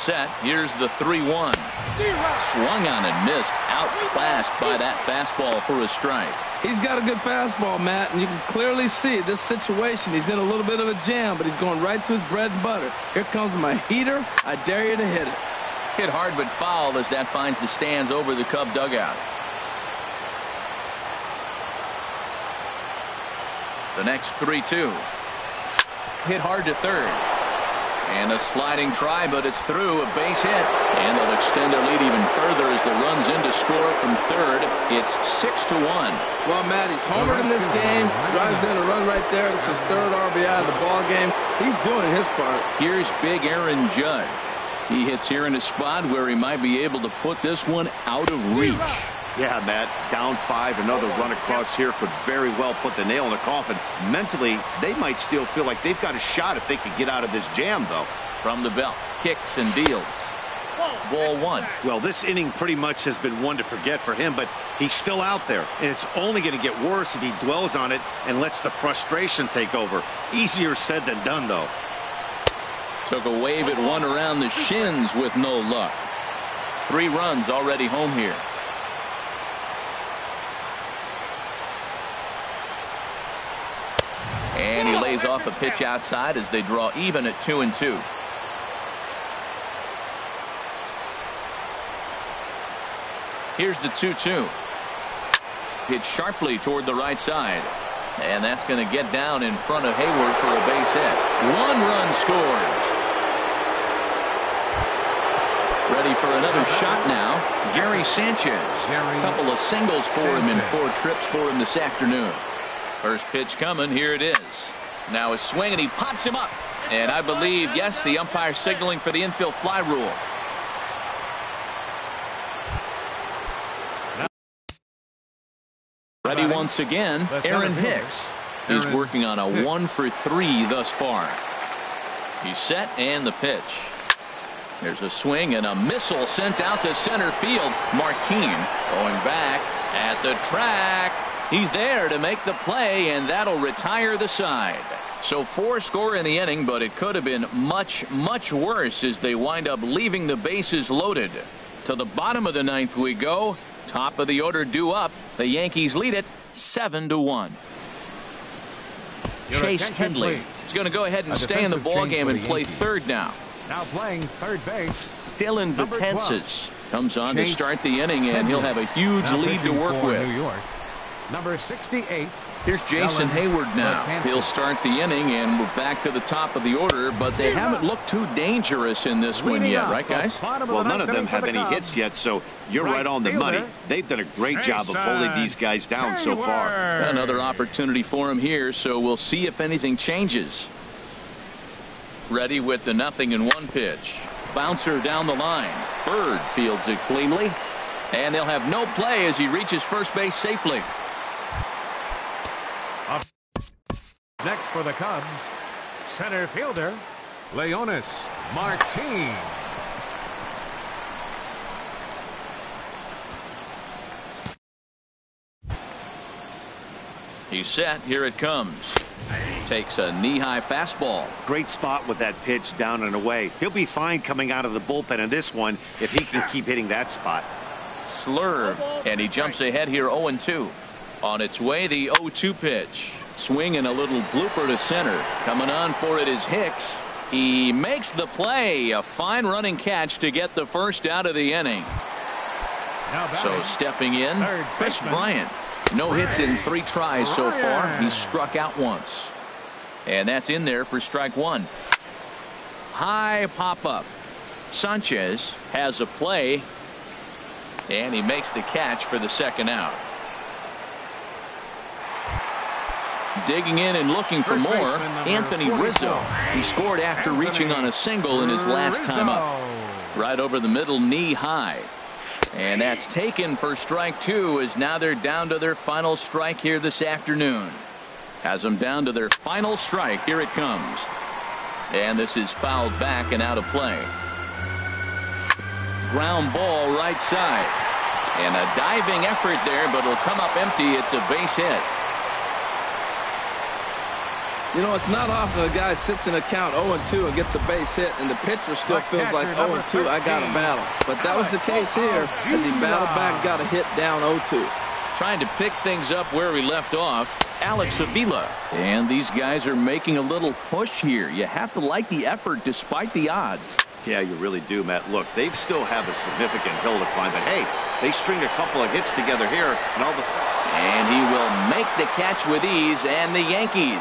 set. Here's the 3-1. Swung on and missed. Outclassed by that fastball for a strike. He's got a good fastball, Matt, and you can clearly see this situation. He's in a little bit of a jam, but he's going right to his bread and butter. Here comes my heater. I dare you to hit it. Hit hard but foul as that finds the stands over the Cub dugout. The next 3-2. Hit hard to third. And a sliding try, but it's through. A base hit. And they'll extend their lead even further as the run's in to score from third. It's 6-1. Well, Matt, he's homered in this game. Drives in a run right there. This is third RBI of the ball game. He's doing his part. Here's big Aaron Judge. He hits here in a spot where he might be able to put this one out of reach. Yeah, Matt, down 5, another run across here could very well put the nail in the coffin. Mentally, they might still feel like they've got a shot if they could get out of this jam, though. From the belt, kicks and deals. Ball 1. Well, this inning pretty much has been one to forget for him, but he's still out there, and it's only going to get worse if he dwells on it and lets the frustration take over. Easier said than done, though. Took a wave at one around the shins with no luck. 3 runs already home here. And he lays off a pitch outside as they draw even at 2-2. Here's the 2-2. Hit sharply toward the right side. And that's going to get down in front of Hayward for a base hit. 1 run scores. Ready for another shot now. Gary Sanchez. A couple of singles for him in 4 trips for him this afternoon. First pitch coming. Here it is. Now a swing, and he pops him up. And I believe, yes, the umpire signaling for the infield fly rule. Ready once again, Aaron Hicks. He's working on a 1-for-3 thus far. He's set, and the pitch. There's a swing and a missile sent out to center field. Martin going back at the track. He's there to make the play, and that'll retire the side. So 4 score in the inning, but it could have been much, much worse as they wind up leaving the bases loaded. To the bottom of the 9th we go. Top of the order due up. The Yankees lead it 7-1. Chase Headley is going to go ahead and stay in the ball game and play third now. Now playing third base. Dylan Betances comes on to start the inning, and he'll have a huge lead to work with. New York. Number 68. Here's Jason Hayward now. He'll start the inning, and we're back to the top of the order, but they haven't looked too dangerous in this one yet, right, guys? Well, none of them have any hits yet, so you're right on the money. They've done a great job of holding these guys down so far. Another opportunity for him here, so we'll see if anything changes. Ready with the 0-1 pitch. Bouncer down the line. Bird fields it cleanly, and they'll have no play as he reaches first base safely. Up next for the Cubs, center fielder Leonis Martin. He's set. Here it comes. Takes a knee-high fastball. Great spot with that pitch down and away. He'll be fine coming out of the bullpen in this one if he can keep hitting that spot. Slurve, and he jumps ahead here 0-2. On its way, the 0-2 pitch. Swing and a little blooper to center. Coming on for it is Hicks. He makes the play. A fine running catch to get the first out of the inning. So stepping in, Chris Bryant. No hits in 3 tries so far. He struck out once. And that's in there for strike 1. High pop-up. Sanchez has a play. And he makes the catch for the second out. Digging in and looking for more, Anthony Rizzo. He scored after reaching on a single in his last time up. Right over the middle, knee high. And that's taken for strike 2, as now they're down to their final strike here this afternoon. Has them down to their final strike. Here it comes. And this is fouled back and out of play. Ground ball right side. And a diving effort there, but it'll come up empty. It's a base hit. You know, it's not often a guy sits in a count 0-2 and gets a base hit, and the pitcher still feels like 0-2, I got to battle. But that was the case here as he battled back, got a hit down 0-2. Trying to pick things up where we left off, Alex Avila. And these guys are making a little push here. You have to like the effort despite the odds. Yeah, you really do, Matt. Look, they still have a significant hill to climb, but hey, they string a couple of hits together here, and all of a sudden. And he will make the catch with ease, and the Yankees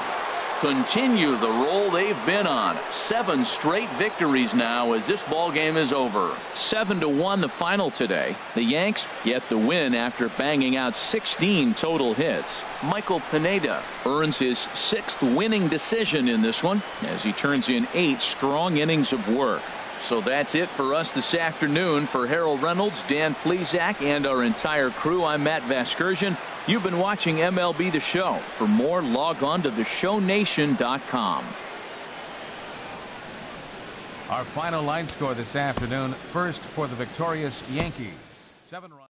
continue the roll they've been on. 7 straight victories now as this ball game is over. 7-1 the final today. The Yanks get the win after banging out 16 total hits. Michael Pineda earns his 6th winning decision in this one as he turns in 8 strong innings of work. So that's it for us this afternoon. For Harold Reynolds, Dan Plesac, and our entire crew, I'm Matt Vasgersian. You've been watching MLB The Show. For more, log on to theshownation.com. Our final line score this afternoon. First for the victorious Yankees. 7 runs.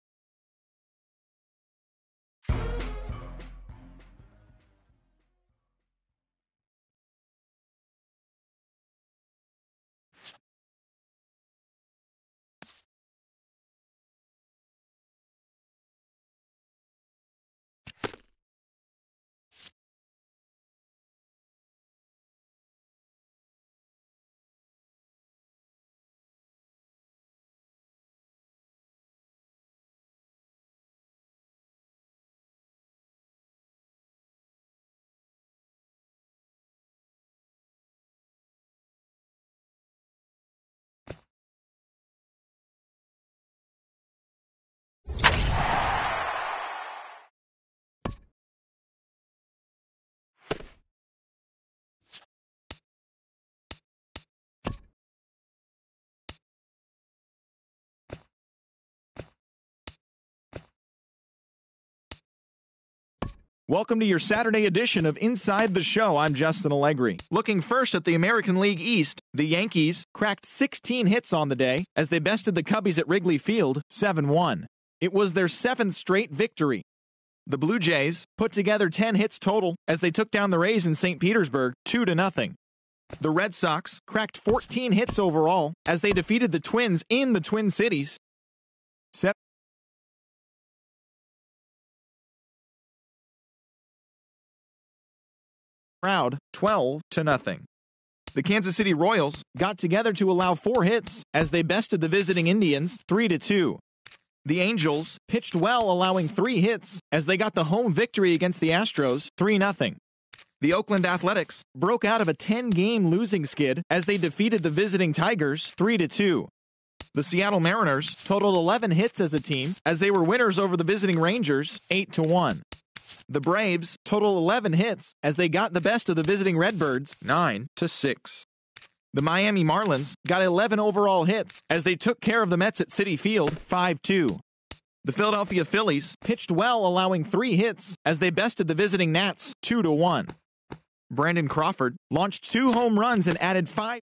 Welcome to your Saturday edition of Inside the Show. I'm Justin Allegri. Looking first at the American League East, the Yankees cracked 16 hits on the day as they bested the Cubbies at Wrigley Field 7-1. It was their 7th straight victory. The Blue Jays put together 10 hits total as they took down the Rays in St. Petersburg 2-0. The Red Sox cracked 14 hits overall as they defeated the Twins in the Twin Cities. Crowd 12-0. The Kansas City Royals got together to allow 4 hits as they bested the visiting Indians 3-2. The Angels pitched well, allowing 3 hits as they got the home victory against the Astros 3-0. The Oakland Athletics broke out of a 10-game losing skid as they defeated the visiting Tigers 3-2. The Seattle Mariners totaled 11 hits as a team as they were winners over the visiting Rangers 8-1. The Braves total 11 hits as they got the best of the visiting Redbirds 9-6. The Miami Marlins got 11 overall hits as they took care of the Mets at Citi Field 5-2. The Philadelphia Phillies pitched well, allowing 3 hits as they bested the visiting Nats 2-1. Brandon Crawford launched 2 home runs and added 5